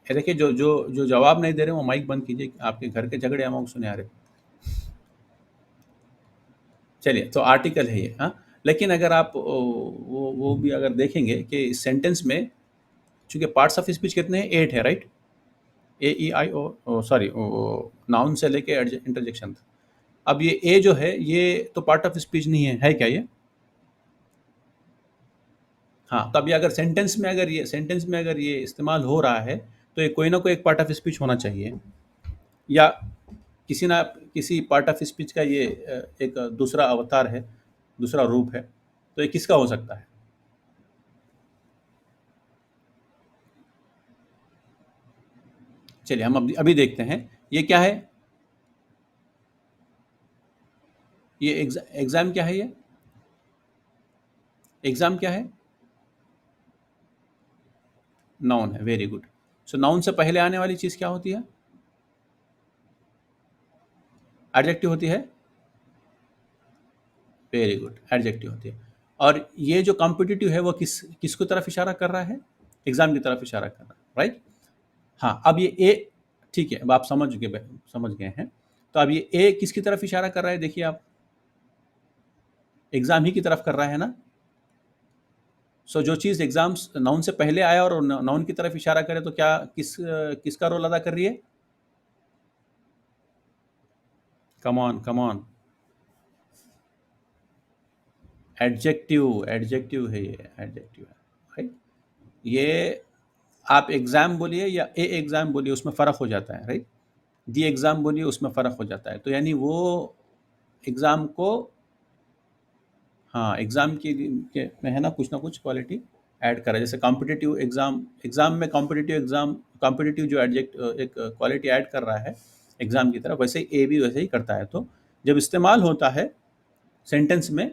ये देखिए, जो जो जो जवाब नहीं दे रहे वो माइक बंद कीजिए, आपके घर के झगड़े अमाउंट सुने आ रहे। चलिए, तो आर्टिकल है ये, हाँ। लेकिन अगर आप वो भी अगर देखेंगे कि सेंटेंस में चूंकि पार्ट्स ऑफ स्पीच कितने हैं, 8 है, राइट। ए ई आई ओ, सॉरी, नाउन से लेके इंटरजेक्शन तक। अब ये ए जो है ये तो पार्ट ऑफ स्पीच नहीं है क्या ये? हाँ, तब ये अगर सेंटेंस में अगर ये इस्तेमाल हो रहा है, तो ये कोई ना कोई एक पार्ट ऑफ स्पीच होना चाहिए, या किसी ना किसी पार्ट ऑफ स्पीच का ये एक दूसरा अवतार है, दूसरा रूप है। तो ये किसका हो सकता है? चलिए, हम अभी अभी देखते हैं ये क्या है। ये एग्जाम क्या है? ये एग्जाम क्या है? नाउन है, वेरी गुड। सो नाउन से पहले आने वाली चीज क्या होती है? एडजेक्टिव होती है। वेरी गुड, एडजेक्टिव होती है। और ये जो कॉम्पिटिटिव है वो किसको तरफ इशारा कर रहा है? एग्जाम की तरफ इशारा कर रहा है, राइट। हाँ, अब ये ए, ठीक है, अब आप समझ गए हैं। तो अब ये ए किसकी तरफ इशारा कर रहा है? देखिए आप, एग्जाम ही की तरफ कर रहा है ना। सो जो चीज एग्जाम नाउन से पहले आया और नाउन की तरफ इशारा करे, तो क्या किसका रोल अदा कर रही है? Come on, come on. Adjective, adjective है ये, एडजेक्टिव है, राइट। ये आप एग्जाम बोलिए या ए एग्जाम बोलिए, उसमें फ़र्क हो जाता है, राइट। दी एग्जाम बोलिए, उसमें फ़र्क हो जाता है। तो यानी वो एग्जाम को, हाँ, एग्जाम के में है ना कुछ क्वालिटी ऐड करा। जैसे कॉम्पिटिटिव एग्जाम, एग्जाम में कॉम्पिटिटिव जो एडजेक्ट एक क्वालिटी ऐड कर रहा है एग्जाम की तरफ, वैसे ही ए भी वैसे ही करता है। तो जब इस्तेमाल होता है सेंटेंस में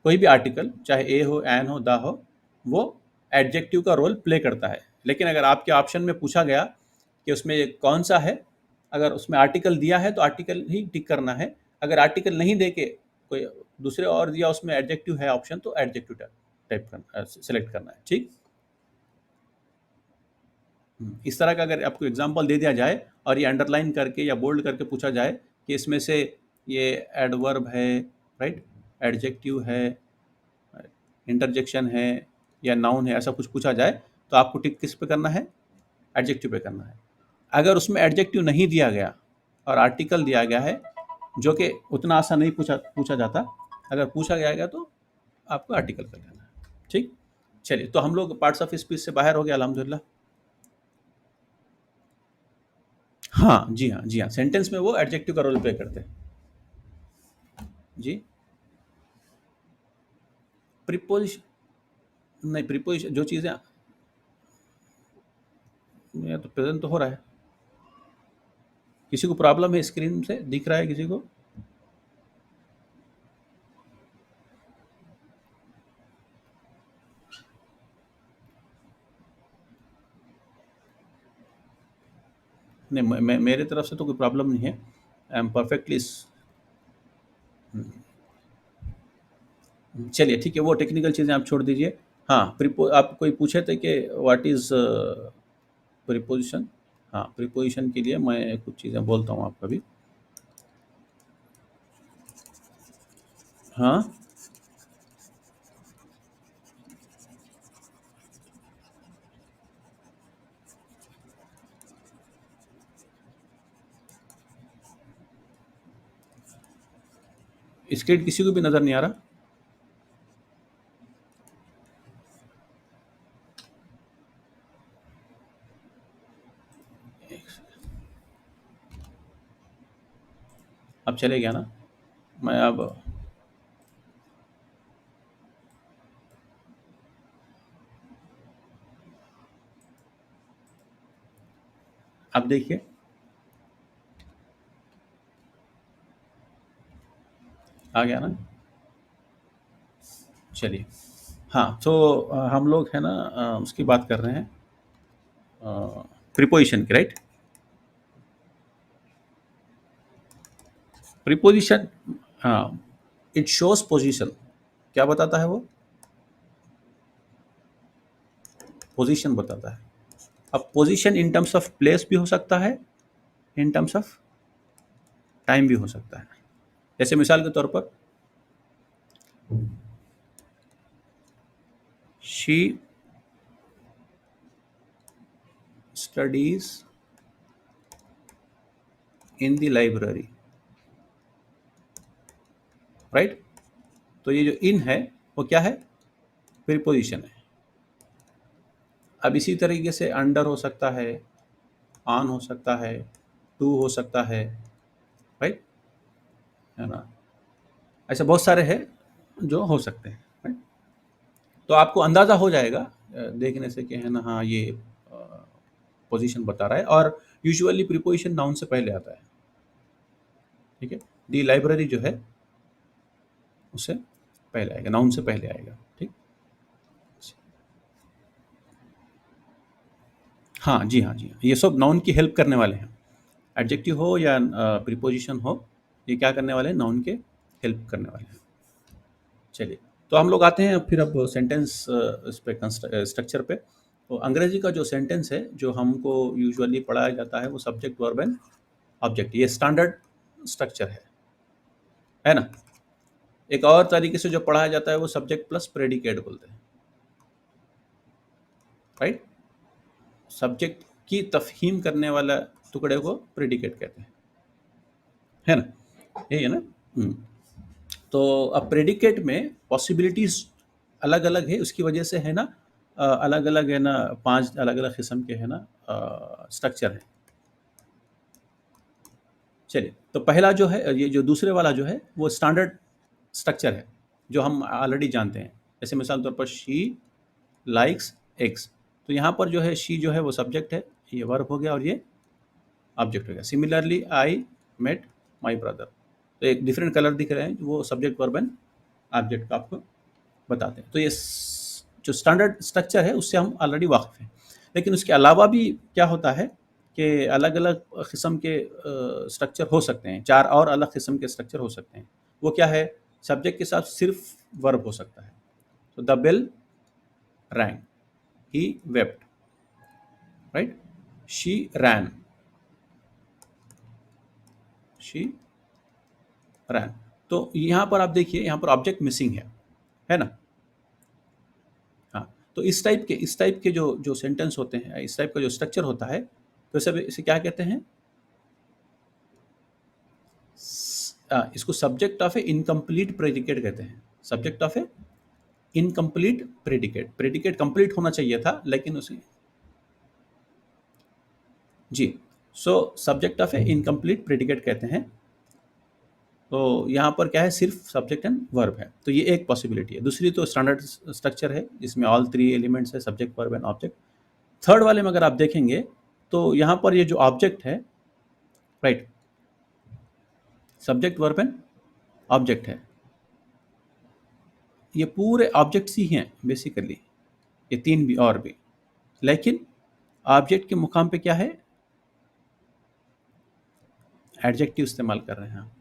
कोई भी आर्टिकल, चाहे ए हो, एन हो, दा हो, वो एडजेक्टिव का रोल प्ले करता है। लेकिन अगर आपके ऑप्शन में पूछा गया कि उसमें ये कौन सा है, अगर उसमें आर्टिकल दिया है तो आर्टिकल ही टिक करना है। अगर आर्टिकल नहीं दे के कोई दूसरे और दिया, उसमें एडजेक्टिव है ऑप्शन, तो एडजेक्टिव टाइप करना, सेलेक्ट करना है, ठीक। इस तरह का अगर आपको एग्जांपल दे दिया जाए और ये अंडरलाइन करके या बोल्ड करके पूछा जाए कि इसमें से ये एडवर्ब है, राइट, एडजेक्टिव है, इंटरजेक्शन है, या नाउन है, ऐसा कुछ पूछा जाए, तो आपको टिक किस पे करना है? एडजेक्टिव पे करना है। अगर उसमें एडजेक्टिव नहीं दिया गया और आर्टिकल दिया गया है, जो कि उतना आसान नहीं पूछा पूछा जाता, अगर पूछा गया तो आपको आर्टिकल कर लेना है, ठीक। चलिए, तो हम लोग पार्ट्स ऑफ स्पीच से बाहर हो गया, अल्हम्दुलिल्लाह। हाँ जी, हाँ जी, हाँ, सेंटेंस में वो एडजेक्टिव का रोल प्ले करते हैं। जी, प्रीपोजिशन, नहीं, प्रीपोजिशन जो चीज़ें, ये तो प्रेजेंट तो हो रहा है। किसी को प्रॉब्लम है? स्क्रीन से दिख रहा है किसी को? नहीं, मेरे तरफ से तो कोई प्रॉब्लम नहीं है। I am perfectly. चलिए, ठीक है, वो टेक्निकल चीज़ें आप छोड़ दीजिए। हाँ, प्रीपो आप कोई पूछे थे कि व्हाट इज़ प्रीपोजिशन। हाँ, प्रीपोजिशन के लिए मैं कुछ चीज़ें बोलता हूँ आपको अभी। हाँ, स्क्रीन किसी को भी नज़र नहीं आ रहा? अब चले गया ना? मैं अब देखिए, आ गया ना? चलिए, हाँ, तो हम लोग है ना उसकी बात कर रहे हैं, प्रीपोजिशन की, राइट। प्रीपोजिशन, हाँ, इट शोज पोजीशन। क्या बताता है वो? पोजीशन बताता है। अब position in terms of place भी हो सकता है, इन टर्म्स ऑफ टाइम भी हो सकता है। जैसे मिसाल के तौर पर she studies in the library, right. तो ये जो इन है वो क्या है, प्रीपोजिशन है। अब इसी तरीके से अंडर हो सकता है, ऑन हो सकता है, टू हो सकता है, राइट, है ना। ऐसे बहुत सारे हैं जो हो सकते हैं, राइट। तो आपको अंदाज़ा हो जाएगा देखने से कि है ना, हाँ ये पोजीशन बता रहा है। और यूजुअली प्रीपोजिशन नाउन से पहले आता है, ठीक है। दी लाइब्रेरी जो है उससे पहले आएगा, नाउन से पहले आएगा, ठीक। हाँ जी, हाँ जी, हाँ, ये सब नाउन की हेल्प करने वाले हैं। एडजेक्टिव हो या प्रीपोजिशन हो, ये क्या करने वाले हैं, नाउन के हेल्प करने वाले हैं। चलिए, तो हम लोग आते हैं फिर अब सेंटेंस इस पे स्ट्रक्चर पे। तो अंग्रेजी का जो सेंटेंस है जो हमको यूजुअली पढ़ाया जाता है वो सब्जेक्ट वर्ब एंड ऑब्जेक्ट, ये स्टैंडर्ड स्ट्रक्चर है ना। एक और तरीके से जो पढ़ाया जाता है वो सब्जेक्ट प्लस प्रेडिकेट बोलते हैं, राइट। सब्जेक्ट की तफहीम करने वाला टुकड़े को प्रेडिकेट कहते हैं, है ना, यही है ना। हम्म। तो अब प्रेडिकेट में पॉसिबिलिटीज अलग अलग है, उसकी वजह से है ना अलग अलग है ना, 5 अलग अलग किस्म के है ना स्ट्रक्चर है। चलिए, तो पहला जो है, ये जो दूसरे वाला जो है वो स्टैंडर्ड स्ट्रक्चर है जो हम ऑलरेडी जानते हैं। जैसे मिसाल के तौर पर शी लाइक्स एग्स, तो यहाँ पर जो है शी जो है वो सब्जेक्ट है, ये वर्ब हो गया और ये ऑब्जेक्ट हो गया। Similarly I met my brother, तो एक डिफरेंट कलर दिख रहे हैं, वो सब्जेक्ट वर्ब एंड ऑब्जेक्ट का आपको बताते हैं। तो ये जो स्टैंडर्ड स्ट्रक्चर है उससे हम ऑलरेडी वाकिफ हैं। लेकिन उसके अलावा भी क्या होता है कि अलग अलग किस्म के स्ट्रक्चर हो सकते हैं, 4 और अलग किस्म के स्ट्रक्चर हो सकते हैं। वो क्या है, सब्जेक्ट के साथ सिर्फ वर्ब हो सकता है। तो the bell rang, he wept, right, she ran, she ran. तो यहाँ पर आप देखिए, यहाँ पर ऑब्जेक्ट मिसिंग है ना। हाँ, तो इस टाइप के जो जो सेंटेंस होते हैं, इस टाइप का जो स्ट्रक्चर होता है, तो इसे क्या कहते हैं, इसको subject of a incomplete predicate कहते हैं। Subject of a incomplete predicate, predicate complete होना चाहिए था लेकिन उसे, जी, so subject of a incomplete predicate कहते हैं। तो यहाँ पर क्या है, सिर्फ सब्जेक्ट एंड वर्ब है, तो ये एक पॉसिबिलिटी है। दूसरी तो स्टैंडर्ड स्ट्रक्चर है जिसमें ऑल 3 एलिमेंट्स है, subject verb and object. Third वाले में अगर आप देखेंगे तो यहाँ पर ये जो ऑब्जेक्ट है, right, subject verb and object है, ये पूरे ऑब्जेक्ट्स ही हैं बेसिकली, ये 3 भी और भी। लेकिन ऑब्जेक्ट के मुकाम पे क्या है, एडजेक्टिव इस्तेमाल कर रहे हैं,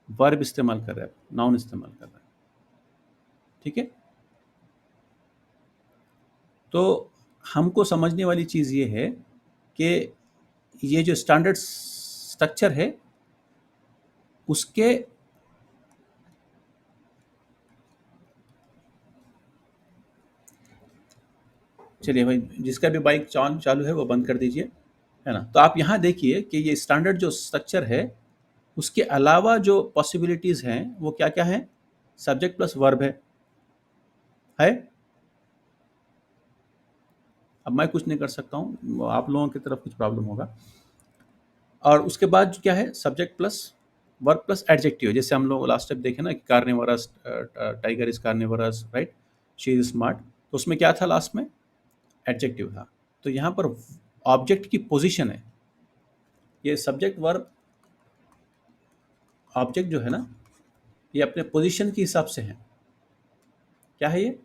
वर्ब इस्तेमाल कर रहे हैं, नाउन इस्तेमाल कर रहे हैं, ठीक है। तो हमको समझने वाली चीज़ ये है कि ये जो स्टैंडर्ड स्ट्रक्चर है उसके, चलिए भाई, जिसका भी बाइक चालू है वो बंद कर दीजिए, है ना। तो आप यहाँ देखिए कि ये स्टैंडर्ड जो स्ट्रक्चर है उसके अलावा जो पॉसिबिलिटीज़ हैं वो क्या क्या है, सब्जेक्ट प्लस वर्ब है। अब मैं कुछ नहीं कर सकता हूँ, आप लोगों की तरफ कुछ प्रॉब्लम होगा। और उसके बाद क्या है, subject plus verb plus adjective, जैसे हम लोग लास्ट टाइम देखे ना कि carnivorous, tiger is carnivorous, right, she is smart, तो उसमें क्या था लास्ट में, एडजेक्टिव था। तो यहाँ पर ऑब्जेक्ट की पोजीशन है, ये सब्जेक्ट वर्ब ऑब्जेक्ट जो है ना, ये अपने पोजीशन के हिसाब से है। क्या है ये,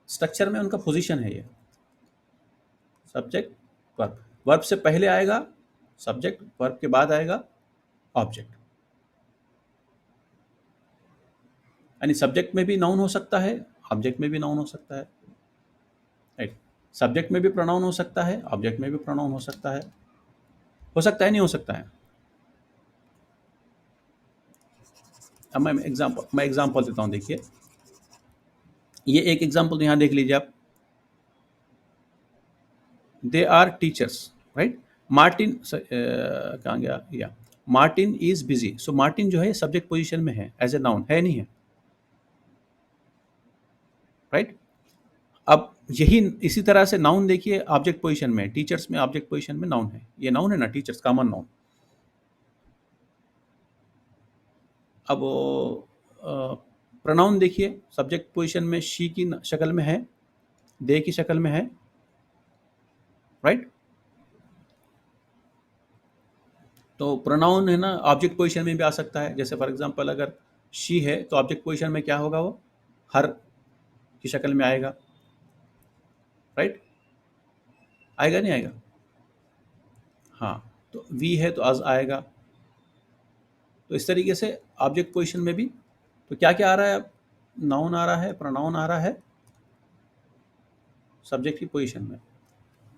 स्ट्रक्चर में उनका पोजीशन है, ये सब्जेक्ट वर्ब, वर्ब से पहले आएगा सब्जेक्ट, वर्ब के बाद आएगा ऑब्जेक्ट। यानी सब्जेक्ट में भी नाउन हो सकता है, ऑब्जेक्ट में भी नाउन हो सकता है, राइट। सब्जेक्ट में भी प्रोनाउन हो सकता है, ऑब्जेक्ट में भी प्रोनाउन हो सकता है नहीं हो सकता है। अब मैं एग्जांपल देता हूँ, देखिए ये एक एग्जांपल यहाँ देख लीजिए आप। They are teachers, right. Martin कहाँ गया, या Martin is busy. So Martin जो है सब्जेक्ट पोजीशन में है, एज ए नाउन है नहीं है, राइट। अब यही इसी तरह से नाउन देखिए ऑब्जेक्ट पोजीशन में, टीचर्स में ऑब्जेक्ट पोजीशन में नाउन है, ये नाउन है ना, टीचर्स कॉमन नाउन। अब प्रोनाउन देखिए सब्जेक्ट पोजीशन में शी की शक्ल में है, दे की शक्ल में है, राइट। तो प्रोनाउन है ना ऑब्जेक्ट पोजीशन में भी आ सकता है। जैसे फॉर एग्जांपल अगर शी है तो ऑब्जेक्ट पोजीशन में क्या होगा, वो हर की शक्ल में आएगा, राइट। आएगा नहीं आएगा, हाँ। तो वी है तो अज आएगा। तो इस तरीके से ऑब्जेक्ट पोजीशन में भी तो क्या क्या आ रहा है, अब नाउन आ रहा है, प्रोनाउन आ रहा है सब्जेक्ट की पोजीशन में।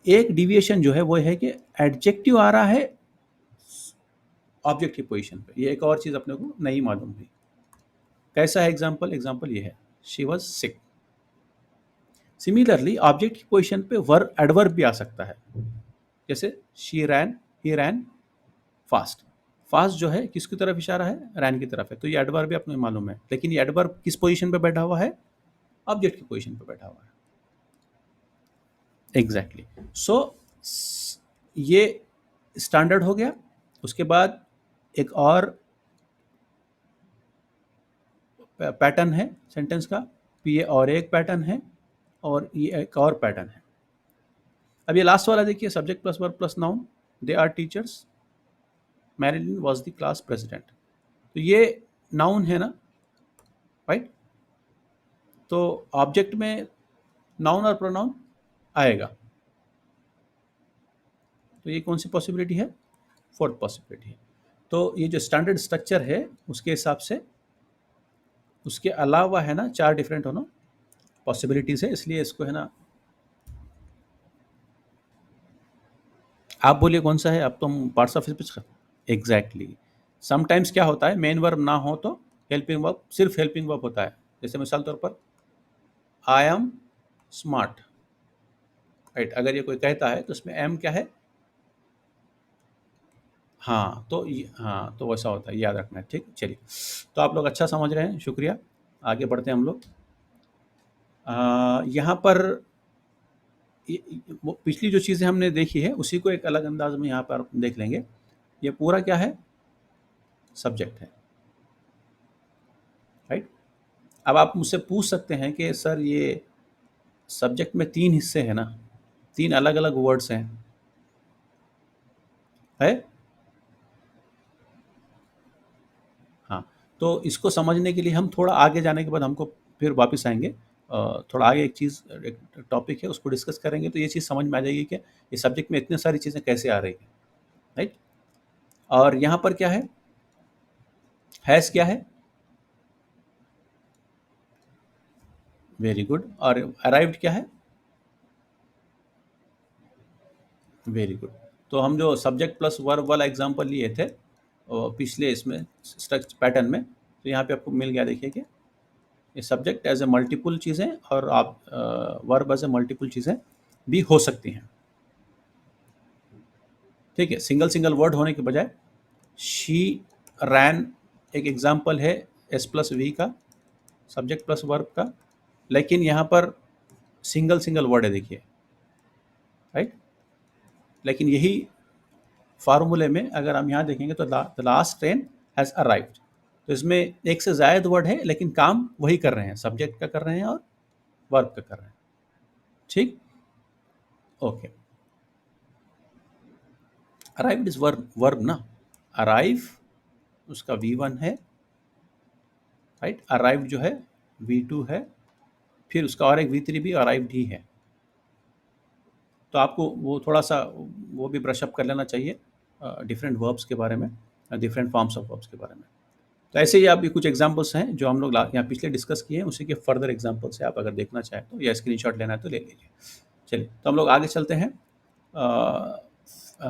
एक डिविएशन जो है वो है कि एडजेक्टिव आ रहा है ऑब्जेक्ट की पोजीशन पे। ये एक और चीज अपने को नहीं मालूम हुई। कैसा है एग्जांपल ये है, she was sick. Similarly object की पोजीशन पे एडवर्ब भी आ सकता है। जैसे she ran, he ran fast. Fast जो है किसकी तरफ इशारा है, रैन की तरफ है, तो ये एडवर्ब भी अपने मालूम है। लेकिन ये एडवर्ब किस पोजीशन पे बैठा हुआ है, ऑब्जेक्ट की पोजीशन पे बैठा हुआ है। एग्जैक्टली। सो ये स्टैंडर्ड हो गया। उसके बाद एक और पैटर्न है सेंटेंस का, ये और एक पैटर्न है और ये एक और पैटर्न है। अब ये लास्ट वाला देखिए, subject plus verb plus noun. They are teachers, Marilyn was the class president. तो ये नाउन है ना, राइट। तो ऑब्जेक्ट में नाउन और प्रोनाउन आएगा। तो ये कौन सी पॉसिबिलिटी है, फोर्थ पॉसिबिलिटी है। तो ये जो स्टैंडर्ड स्ट्रक्चर है उसके हिसाब से, उसके अलावा है ना चार डिफरेंट होना पॉसिबिलिटीज है, इसलिए इसको है ना, आप बोलिए कौन सा है। अब तुम parts of speech, exactly. Sometimes क्या होता है, मेन वर्ब ना हो तो हेल्पिंग वर्ब, सिर्फ हेल्पिंग वर्ब होता है। जैसे मिसाल तौर पर आई एम स्मार्ट, राइट। अगर ये कोई कहता है तो उसमें एम क्या है, हाँ तो वैसा होता है, याद रखना है, ठीक। चलिए, तो आप लोग अच्छा समझ रहे हैं, शुक्रिया। आगे बढ़ते हैं हम लोग। यहाँ पर वो पिछली जो चीज़ें हमने देखी है उसी को एक अलग अंदाज में यहाँ पर देख लेंगे। ये पूरा क्या है, सब्जेक्ट है, राइट। अब आप मुझसे पूछ सकते हैं कि सर ये सब्जेक्ट में तीन हिस्से हैं ना, तीन अलग अलग वर्ड्स हैं, है। हाँ, तो इसको समझने के लिए हम थोड़ा आगे जाने के बाद हमको फिर वापस आएंगे। थोड़ा आगे एक चीज़, एक टॉपिक है उसको डिस्कस करेंगे तो ये चीज़ समझ में आ जाएगी कि ये सब्जेक्ट में इतनी सारी चीज़ें कैसे आ रही हैं, राइट। और यहाँ पर क्या है, हैज़ क्या है, वेरी गुड। और अराइव्ड क्या है, वेरी गुड। तो हम जो सब्जेक्ट प्लस वर्ब वाला एग्जांपल लिए थे पिछले इसमें स्ट्रक्चर पैटर्न में, तो यहाँ पे आपको मिल गया, देखिए कि ये सब्जेक्ट एज ए मल्टीपल चीज़ें और आप वर्ब एज ए मल्टीपल चीज़ें भी हो सकती हैं, ठीक है। सिंगल सिंगल वर्ड होने के बजाय शी रैन एक एग्जांपल है एस प्लस वी का, सब्जेक्ट प्लस वर्ब का। लेकिन यहाँ पर सिंगल सिंगल वर्ड है, देखिए, राइट। लेकिन यही फार्मूले में अगर हम यहाँ देखेंगे तो the last train has arrived. तो इसमें एक से ज़ायद वर्ड है लेकिन काम वही कर रहे हैं, सब्जेक्ट का कर रहे हैं और वर्ब का कर रहे हैं, ठीक। ओके, अराइव्ड इज वर्ब ना, अराइव उसका V1 है, राइट। अराइव्ड जो है V2 है, फिर उसका और एक V3 भी अराइव्ड ही है। तो आपको वो थोड़ा सा वो भी ब्रश अप कर लेना चाहिए डिफरेंट वर्ब्स के बारे में, डिफरेंट फॉर्म्स ऑफ वर्ब्स के बारे में। तो ऐसे ही आप भी कुछ एग्जांपल्स हैं जो हम लोग यहाँ पिछले डिस्कस किए हैं, उसी के फर्दर एग्जांपल्स है। आप अगर देखना चाहें तो या स्क्रीनशॉट लेना है तो ले लीजिए। चलिए, तो हम लोग आगे चलते हैं।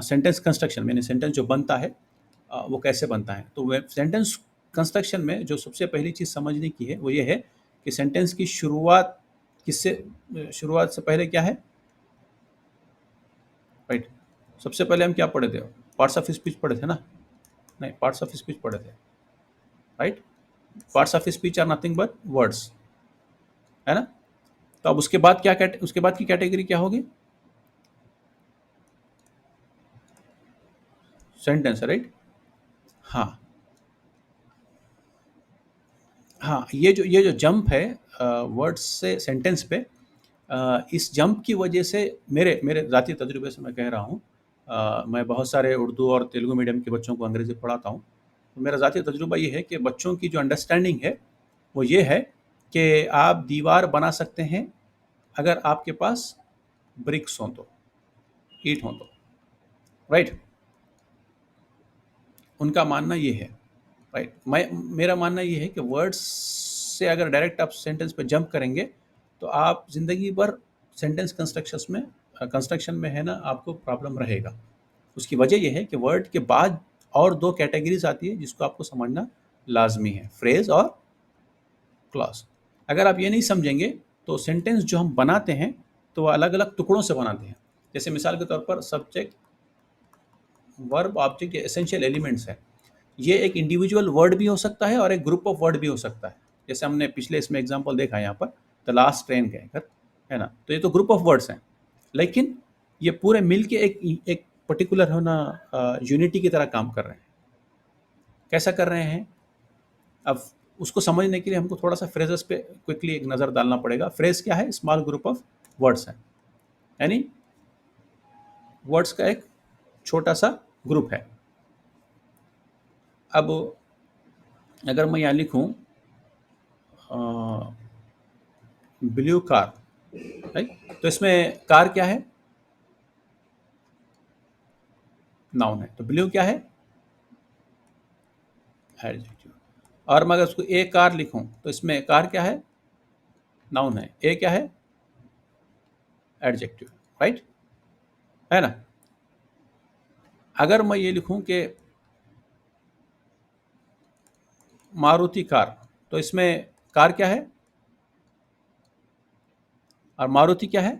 सेंटेंस कंस्ट्रक्शन, मैंने सेंटेंस जो बनता है वो कैसे बनता है। तो सेंटेंस कंस्ट्रक्शन में जो सबसे पहली चीज़ समझने की है वो ये है कि सेंटेंस की शुरुआत किससे, शुरुआत से पहले क्या है, राइट। सबसे पहले हम क्या पढ़े थे, पार्ट्स ऑफ स्पीच पढ़े थे ना, नहीं, पार्ट्स ऑफ स्पीच पढ़े थे, right. Parts of speech are nothing but words, है ना। तो अब उसके बाद क्या, उसके बाद की कैटेगरी क्या होगी, सेंटेंस, राइट। हाँ, हाँ, ये जो जंप है वर्ड्स से सेंटेंस पे, इस जंप की वजह से मेरे मेरे ज़ाती तजुर्बे से मैं कह रहा हूँ, मैं बहुत सारे उर्दू और तेलुगु मीडियम के बच्चों को अंग्रेज़ी पढ़ाता हूँ। तो मेरा ज़ाती तजुर्बा ये है कि बच्चों की जो अंडरस्टैंडिंग है वो ये है कि आप दीवार बना सकते हैं अगर आपके पास ब्रिक्स हों तो, ईंट हों तो, राइट। उनका मानना ये है, राइट। मैं, मेरा मानना ये है कि वर्ड्स से अगर डायरेक्ट आप सेंटेंस पे जंप करेंगे तो आप ज़िंदगी भर सेंटेंस कंस्ट्रक्शन में है ना, आपको प्रॉब्लम रहेगा। उसकी वजह ये है कि वर्ड के बाद और दो कैटेगरीज आती है जिसको आपको समझना लाजमी है, फ्रेज और क्लॉज। अगर आप ये नहीं समझेंगे तो सेंटेंस जो हम बनाते हैं तो वह अलग अलग टुकड़ों से बनाते हैं। जैसे मिसाल के तौर पर सब्जेक्ट, वर्ब, ऑब्जेक्ट, ये एसेंशियल एलिमेंट्स हैं। ये एक इंडिविजुअल वर्ड भी हो सकता है और एक ग्रुप ऑफ वर्ड भी हो सकता है। जैसे हमने पिछले इसमें एग्जांपल देखा है यहाँ पर, द लास्ट ट्रेन कहकर, है ना। तो ये तो ग्रुप ऑफ वर्ड्स हैं, लेकिन ये पूरे मिल के एक एक पर्टिकुलर है ना यूनिटी की तरह काम कर रहे हैं। कैसा कर रहे हैं, अब उसको समझने के लिए हमको थोड़ा सा फ्रेजेस पे क्विकली एक नज़र डालना पड़ेगा। फ्रेज क्या है, स्मॉल ग्रुप ऑफ वर्ड्स है, यानी वर्ड्स का एक छोटा सा ग्रुप है। अब अगर मैं यहाँ लिखूँ ब्लू कार, राइट, तो इसमें कार क्या है, नाउन है। तो ब्लू क्या है, एडजेक्टिव। और मैं अगर उसको ए कार लिखूं तो इसमें कार क्या है, नाउन है, ए क्या है, एडजेक्टिव, राइट, है ना। अगर मैं ये लिखूं कि मारुति कार, तो इसमें कार क्या है और मारुति क्या है,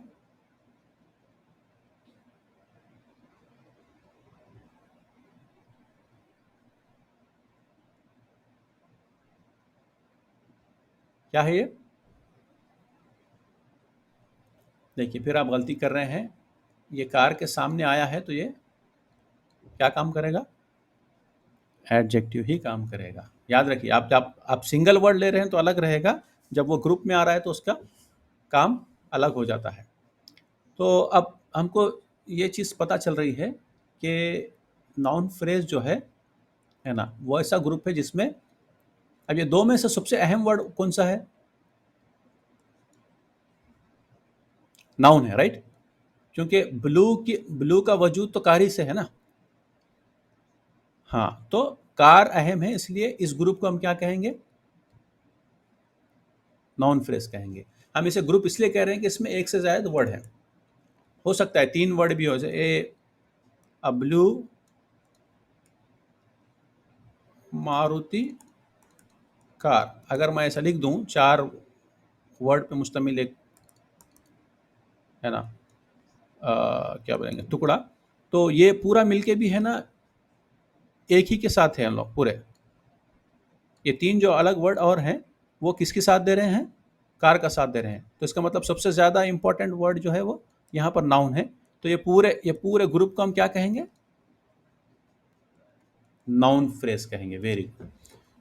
क्या है ये, देखिए फिर आप गलती कर रहे हैं। ये कार के सामने आया है तो ये क्या काम करेगा, एडजेक्टिव ही काम करेगा। याद रखिए, आप सिंगल वर्ड ले रहे हैं तो अलग रहेगा, जब वो ग्रुप में आ रहा है तो उसका काम अलग हो जाता है। तो अब हमको ये चीज़ पता चल रही है कि नाउन फ्रेज जो है ना, वो ऐसा ग्रुप है जिसमें, अब ये दो में से सबसे अहम वर्ड कौन सा है, नाउन है, राइट। क्योंकि ब्लू का वजूद तो कार ही से है ना। हाँ, तो कार अहम है, इसलिए इस ग्रुप को हम क्या कहेंगे, नाउन फ्रेज कहेंगे। हम इसे ग्रुप इसलिए कह रहे हैं कि इसमें एक से ज्यादा वर्ड है, हो सकता है तीन वर्ड भी हो जाए, ए ब्लू मारुति कार। अगर मैं ऐसा लिख दूं, चार वर्ड पे मुश्तमिल एक, है ना, क्या बोलेंगे, टुकड़ा, तो ये पूरा मिलके भी है ना एक ही के साथ है हम लोग पूरे। ये तीन जो अलग वर्ड और हैं वो किसके साथ दे रहे हैं, कार का साथ दे रहे हैं। तो इसका मतलब सबसे ज़्यादा इंपॉर्टेंट वर्ड जो है वो यहाँ पर नाउन है। तो ये पूरे ग्रुप को हम क्या कहेंगे, नाउन फ्रेज कहेंगे। Very good.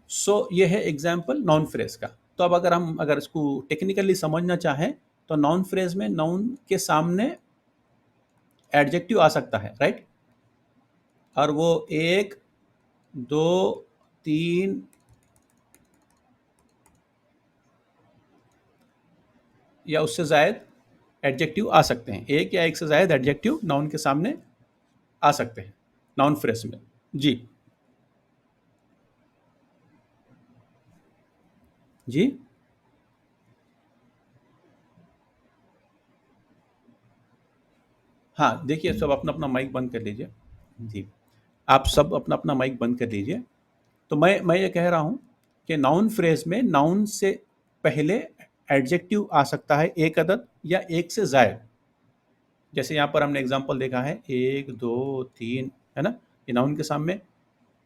सो ये है एग्जाम्पल नाउन फ्रेज का। तो अब अगर इसको टेक्निकली समझना चाहें तो नाउन फ्रेज में नाउन के सामने एडजेक्टिव आ सकता है, राइट। और वो एक, दो, तीन, या उससे ज़ायद एडजेक्टिव आ सकते हैं। एक या एक से ज़ायद एडजेक्टिव नाउन के सामने आ सकते हैं नाउन फ्रेज में। जी, जी। हाँ, देखिए सब अपना-अपना माइक बंद कर लीजिए। जी, आप सब अपना-अपना माइक बंद कर लीजिए। तो मैं ये कह रहा हूँ कि नाउन फ्रेज़ में नाउन से पहले एडजेक्टिव आ सकता है एक अदद या एक से ज़ायद। जैसे यहाँ पर हमने एग्ज़ाम्पल देखा है 1, 2, 3, है ना? ये नाउन के सामने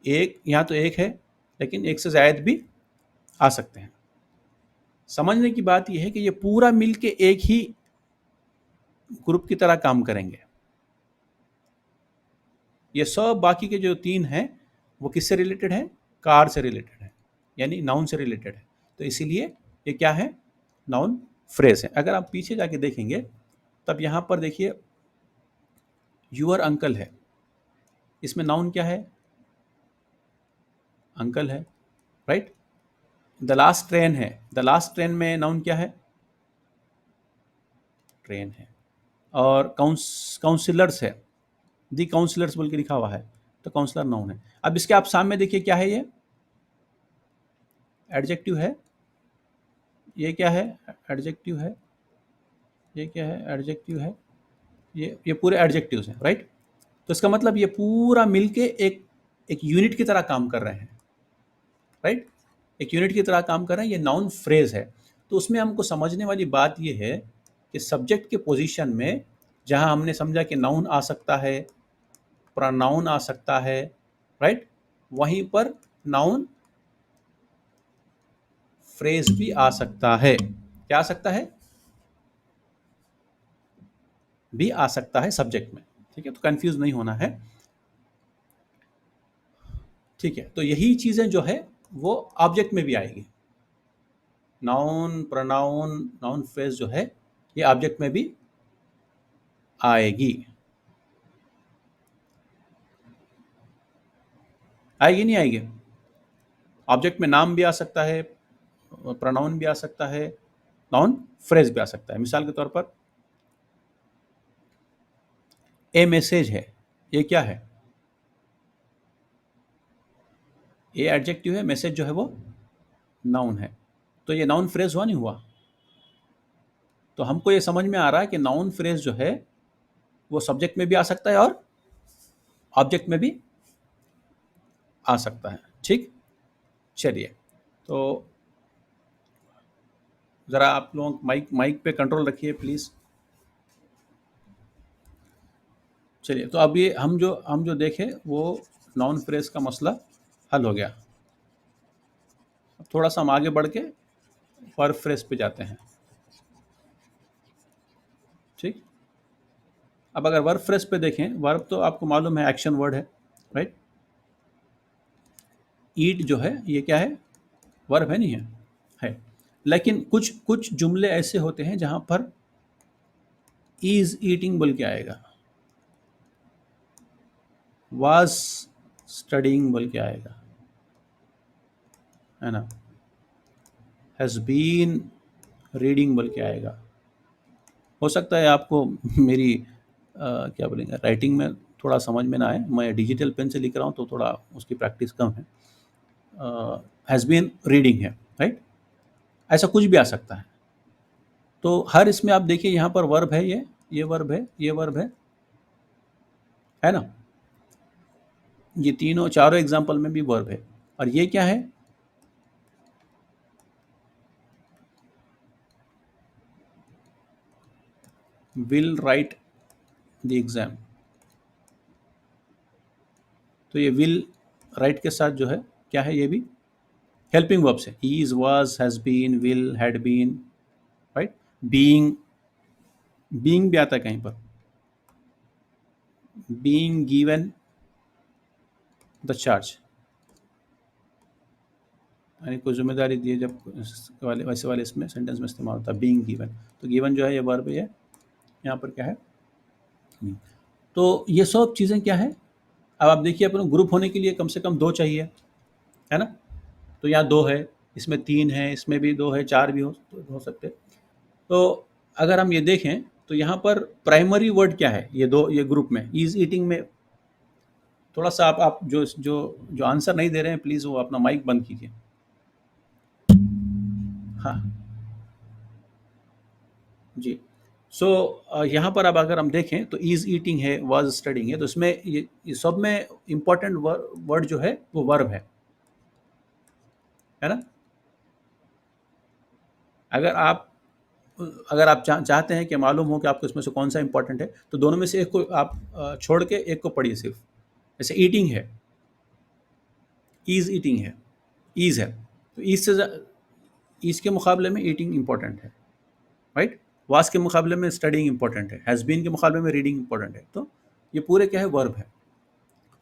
एक, यहाँ तो एक है, लेकिन एक से ज़ायद भी आ सकते हैं। समझने की बात ये है कि ये पूरा मिल के एक ही ग्रुप की तरह काम करेंगे। ये सब बाकी के जो 3 हैं, वो किससे रिलेटेड हैं? कार से रिलेटेड है, यानी नाउन से रिलेटेड है। तो इसीलिए ये क्या है? नाउन फ्रेज़ है। अगर आप पीछे जाके देखेंगे, तब यहाँ पर देखिए यूअर अंकल है। इसमें नाउन क्या है? अंकल है, राइट? द लास्ट ट्रेन है। द लास्ट ट्रेन में नाउन क्या है? ट्रेन है। और काउंसिलर्स है। दी काउंसिलर्स बोल के लिखा हुआ है, तो काउंसलर नाउन है। अब इसके आप सामने देखिए क्या है ये? एडजेक्टिव है। ये क्या है? एडजेक्टिव है। ये क्या है? एडजेक्टिव है। ये पूरे एडजेक्टिव्स हैं, राइट? तो इसका मतलब ये पूरा मिलके एक एक यूनिट की तरह काम कर रहे हैं, राइट? एक यूनिट की तरह काम कर रहे हैं। ये नाउन फ्रेज है। तो उसमें हमको समझने वाली बात ये है कि सब्जेक्ट के पोजीशन में जहां हमने समझा कि नाउन आ सकता है, प्रोनाउन आ सकता है, राइट? वहीं पर नाउन फ्रेज भी आ सकता है। क्या आ सकता है? भी आ सकता है सब्जेक्ट में। ठीक है, तो कंफ्यूज नहीं होना है। ठीक है, तो यही चीजें जो है वो ऑब्जेक्ट में भी आएगी। नाउन, प्रोनाउन, नाउन फ्रेज जो है ये ऑब्जेक्ट में भी आएगी। आएगी नहीं आएगी? ऑब्जेक्ट में नाम भी आ सकता है, प्रोनाउन भी आ सकता है, नाउन फ्रेज भी आ सकता है। मिसाल के तौर पर ए मैसेज है, ये क्या है? ए एडजेक्टिव है, मैसेज जो है वो नाउन है। तो ये नाउन फ्रेज हुआ नहीं हुआ? तो हमको ये समझ में आ रहा है कि नाउन फ्रेज जो है वो सब्जेक्ट में भी आ सकता है और ऑब्जेक्ट में भी आ सकता है। ठीक, चलिए, तो ज़रा आप लोग माइक माइक पे कंट्रोल रखिए प्लीज़। चलिए, तो अब ये हम जो देखें वो नाउन फ्रेज का मसला हल हो गया। अब थोड़ा सा हम आगे बढ़ के वर्ब फ्रेज पे जाते हैं। ठीक, अब अगर वर्ब फ्रेज पे देखें, वर्ब तो आपको मालूम है एक्शन वर्ड है, राइट? ईट जो है ये क्या है? वर्ब है, नहीं है? है। लेकिन कुछ कुछ जुमले ऐसे होते हैं जहां पर इज ईटिंग बोल के आएगा, वाज स्टडिंग बोल के आएगा, है ना? हैज़ बीन रीडिंग बोल के आएगा। हो सकता है आपको मेरी क्या बोलेंगे राइटिंग में थोड़ा समझ में ना आए, मैं डिजिटल पेन से लिख रहा हूँ तो थोड़ा उसकी प्रैक्टिस कम है। हैज़ बीन रीडिंग है, राइट? ऐसा कुछ भी आ सकता है। तो हर इसमें आप देखिए यहाँ पर वर्ब है, ये वर्ब है, ये वर्ब है ना? ये तीनों चारों एग्जाम्पल में भी वर्ब है। और ये क्या है? Will write the exam. तो ये विल राइट के साथ जो है क्या है? ये भी हेल्पिंग वर्ब्स है। Is, was, has been, will, had been, right? Being, being भी आता है कहीं पर। बीइंग गिवन द चार्ज, यानी कोई जिम्मेदारी दी है, जब वाले वैसे वाले इसमें सेंटेंस में इस्तेमाल होता है बीइंग गिवन। तो गिवन जो है ये वर्ब है, यहाँ पर क्या है? तो ये सब चीज़ें क्या है? अब आप देखिए अपने ग्रुप होने के लिए कम से कम दो चाहिए, है ना? तो यहाँ दो है, इसमें तीन है, इसमें भी दो है, चार भी हो सकते। तो अगर हम ये देखें तो यहाँ पर प्राइमरी वर्ड क्या है? ये दो, ये ग्रुप में इज ईटिंग में। थोड़ा सा आप जो जो जो आंसर नहीं दे रहे हैं प्लीज़ वो अपना माइक बंद कीजिए। हाँ जी, सो यहाँ पर अब अगर हम देखें तो इज़ ईटिंग है, वाज़ स्टडिंग है, तो इसमें ये सब में इम्पोर्टेंट वर्ड जो है वो वर्ब है ना? अगर आप अगर आप चाहते हैं कि मालूम हो कि आपको इसमें से कौन सा इंपॉर्टेंट है, तो दोनों में से एक को आप छोड़ के एक को पढ़िए सिर्फ। जैसे ईटिंग है, इज ईटिंग है, इज है, तो इज से इज के मुकाबले में ईटिंग इंपॉर्टेंट है, राइट? वास के मुकाबले में स्टडिंग इंपॉर्टेंट है, हैज़ बीन के मुकाबले में रीडिंग इंपॉर्टेंट है। तो ये पूरे क्या है, वर्ब है।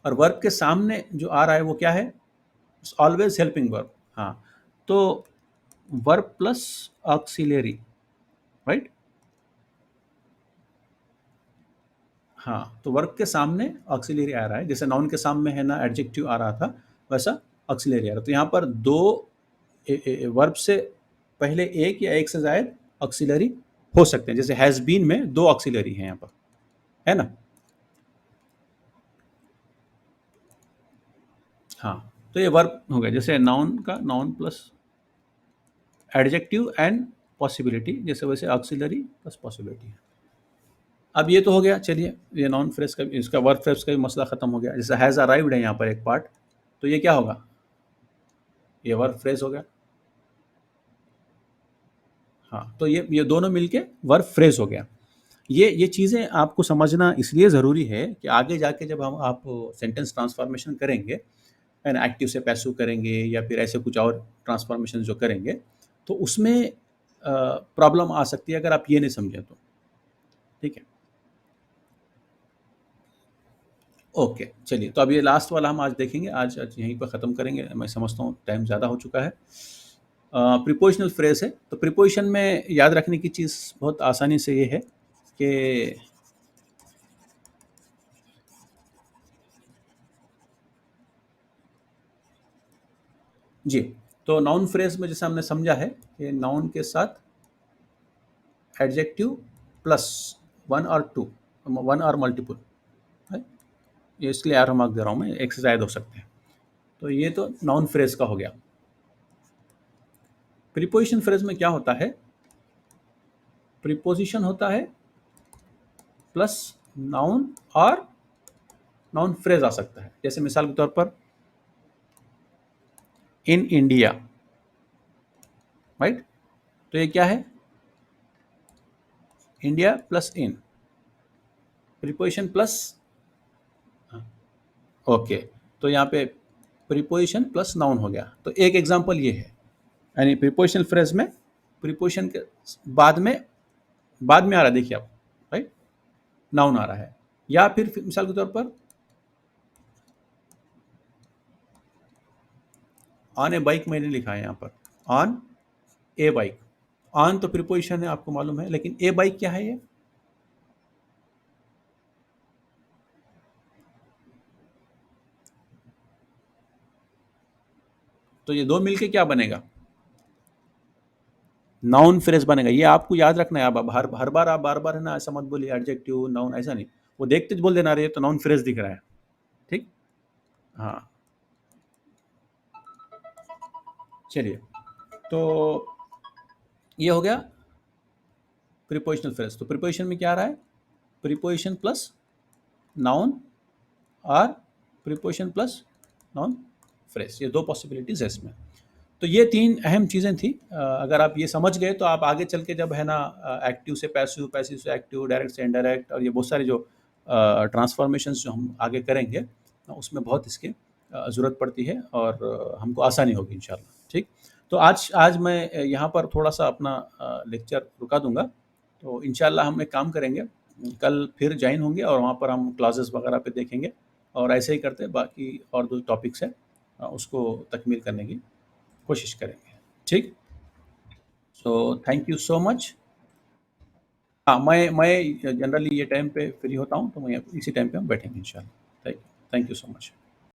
और वर्ब के सामने जो आ रहा है वो क्या है, ऑलवेज हेल्पिंग वर्ब। हाँ, तो वर्ब प्लस ऑक्सिलरी, राइट? हाँ, तो वर्ब के सामने ऑक्सिलरी आ रहा है, जैसे नाउन के सामने है ना एडजेक्टिव आ रहा था, वैसा ऑक्सिलरी आ रहा है। तो यहाँ पर दो वर्ब से पहले एक या एक से ज़ायद ऑक्सिलरी हो सकते हैं। जैसे हैज़ बीन में दो ऑक्सिलरी हैं यहाँ पर, है ना? हाँ, तो ये वर्ब हो गया। जैसे नाउन का noun plus adjective and possibility, जैसे वैसे ऑक्सिलरी प्लस पॉसिबिलिटी है। अब ये तो हो गया, चलिए ये नॉन फ्रेज का, इसका वर्ब फ्रेज का भी मसला खत्म हो गया। जैसे हैज़ अराइव्ड है यहाँ पर एक पार्ट, तो ये क्या होगा, ये वर्ब फ्रेज हो गया। हाँ, तो ये दोनों मिलके वर्ब फ्रेज हो गया। ये चीज़ें आपको समझना इसलिए ज़रूरी है कि आगे जाके जब हम आप सेंटेंस ट्रांसफॉर्मेशन करेंगे, है ना, एक्टिव से पैसिव करेंगे या फिर ऐसे कुछ और ट्रांसफॉर्मेशन जो करेंगे, तो उसमें प्रॉब्लम आ सकती है अगर आप ये नहीं समझें तो। ठीक है, ओके, चलिए तो अब ये लास्ट वाला हम आज देखेंगे, आज यहीं पर ख़त्म करेंगे। मैं समझता हूँ टाइम ज़्यादा हो चुका है। प्रीपोजिशनल फ्रेज है, तो प्रीपोजिशन में याद रखने की चीज़ बहुत आसानी से ये है कि जी, तो नाउन फ्रेज में जैसे हमने समझा है कि नाउन के साथ एडजेक्टिव प्लस वन और टू, वन और मल्टीपल है, ये इसलिए एरो मार्क दे रहा हूँ मैं, एक से ज़ायद हो सकते हैं। तो ये तो नाउन फ्रेज का हो गया। प्रीपोजिशन फ्रेज में क्या होता है, प्रीपोजिशन होता है प्लस नाउन और नाउन फ्रेज आ सकता है। जैसे मिसाल के तौर पर इन इंडिया, राइट? तो ये क्या है, इंडिया प्लस इन, प्रीपोजिशन प्लस, ओके, तो यहाँ पे प्रीपोजिशन प्लस नाउन हो गया। तो एक एग्जांपल ये है, यानी प्रीपोजिशनल फ्रेज में प्रीपोजिशन के बाद में आ रहा है, देखिए आप, राइट, नाउन आ रहा है। या फिर मिसाल के तौर पर ऑन ए बाइक मैंने लिखा है यहाँ पर, ऑन ए बाइक, ऑन तो प्रीपोजिशन है आपको मालूम है, लेकिन ए बाइक क्या है ये, तो ये दो मिलके क्या बनेगा, नाउन फ्रेज बनेगा। ये आपको याद रखना है। अब हर बार आप बार बार है ना ऐसा मत बोलिए एडजेक्टिव नाउन, ऐसा नहीं, वो देखते बोल देना रहे तो नाउन फ्रेज दिख रहा है। ठीक, हाँ, चलिए, तो ये हो गया प्रीपोजिशनल फ्रेज। तो प्रीपोजिशन में क्या आ रहा है, प्रीपोजिशन प्लस नाउन और प्रीपोजिशन प्लस नाउन फ्रेज, ये दो पॉसिबिलिटीज है इसमें। तो ये तीन अहम चीज़ें थी। अगर आप ये समझ गए तो आप आगे चल के जब है ना एक्टिव से पैसिव, पैसिव से एक्टिव, डायरेक्ट से इनडायरेक्ट, और ये बहुत सारे जो ट्रांसफॉर्मेशंस जो हम आगे करेंगे, उसमें बहुत इसके ज़रूरत पड़ती है और हमको आसानी होगी इंशाल्लाह। ठीक, तो आज आज मैं यहाँ पर थोड़ा सा अपना लेक्चर रुका दूंगा। तो इंशाल्लाह हम एक काम करेंगे, कल फिर ज्वाइन होंगे और वहाँ पर हम क्लासेस वगैरह पे देखेंगे, और ऐसे ही करते बाकी और जो टॉपिक्स हैं उसको तकमील करने की कोशिश करेंगे। ठीक, so thank you so much. हाँ, मैं जनरली ये टाइम पे फ्री होता हूँ, तो मैं इसी टाइम पे हम बैठेंगे इंशाल्लाह। Thank you so much.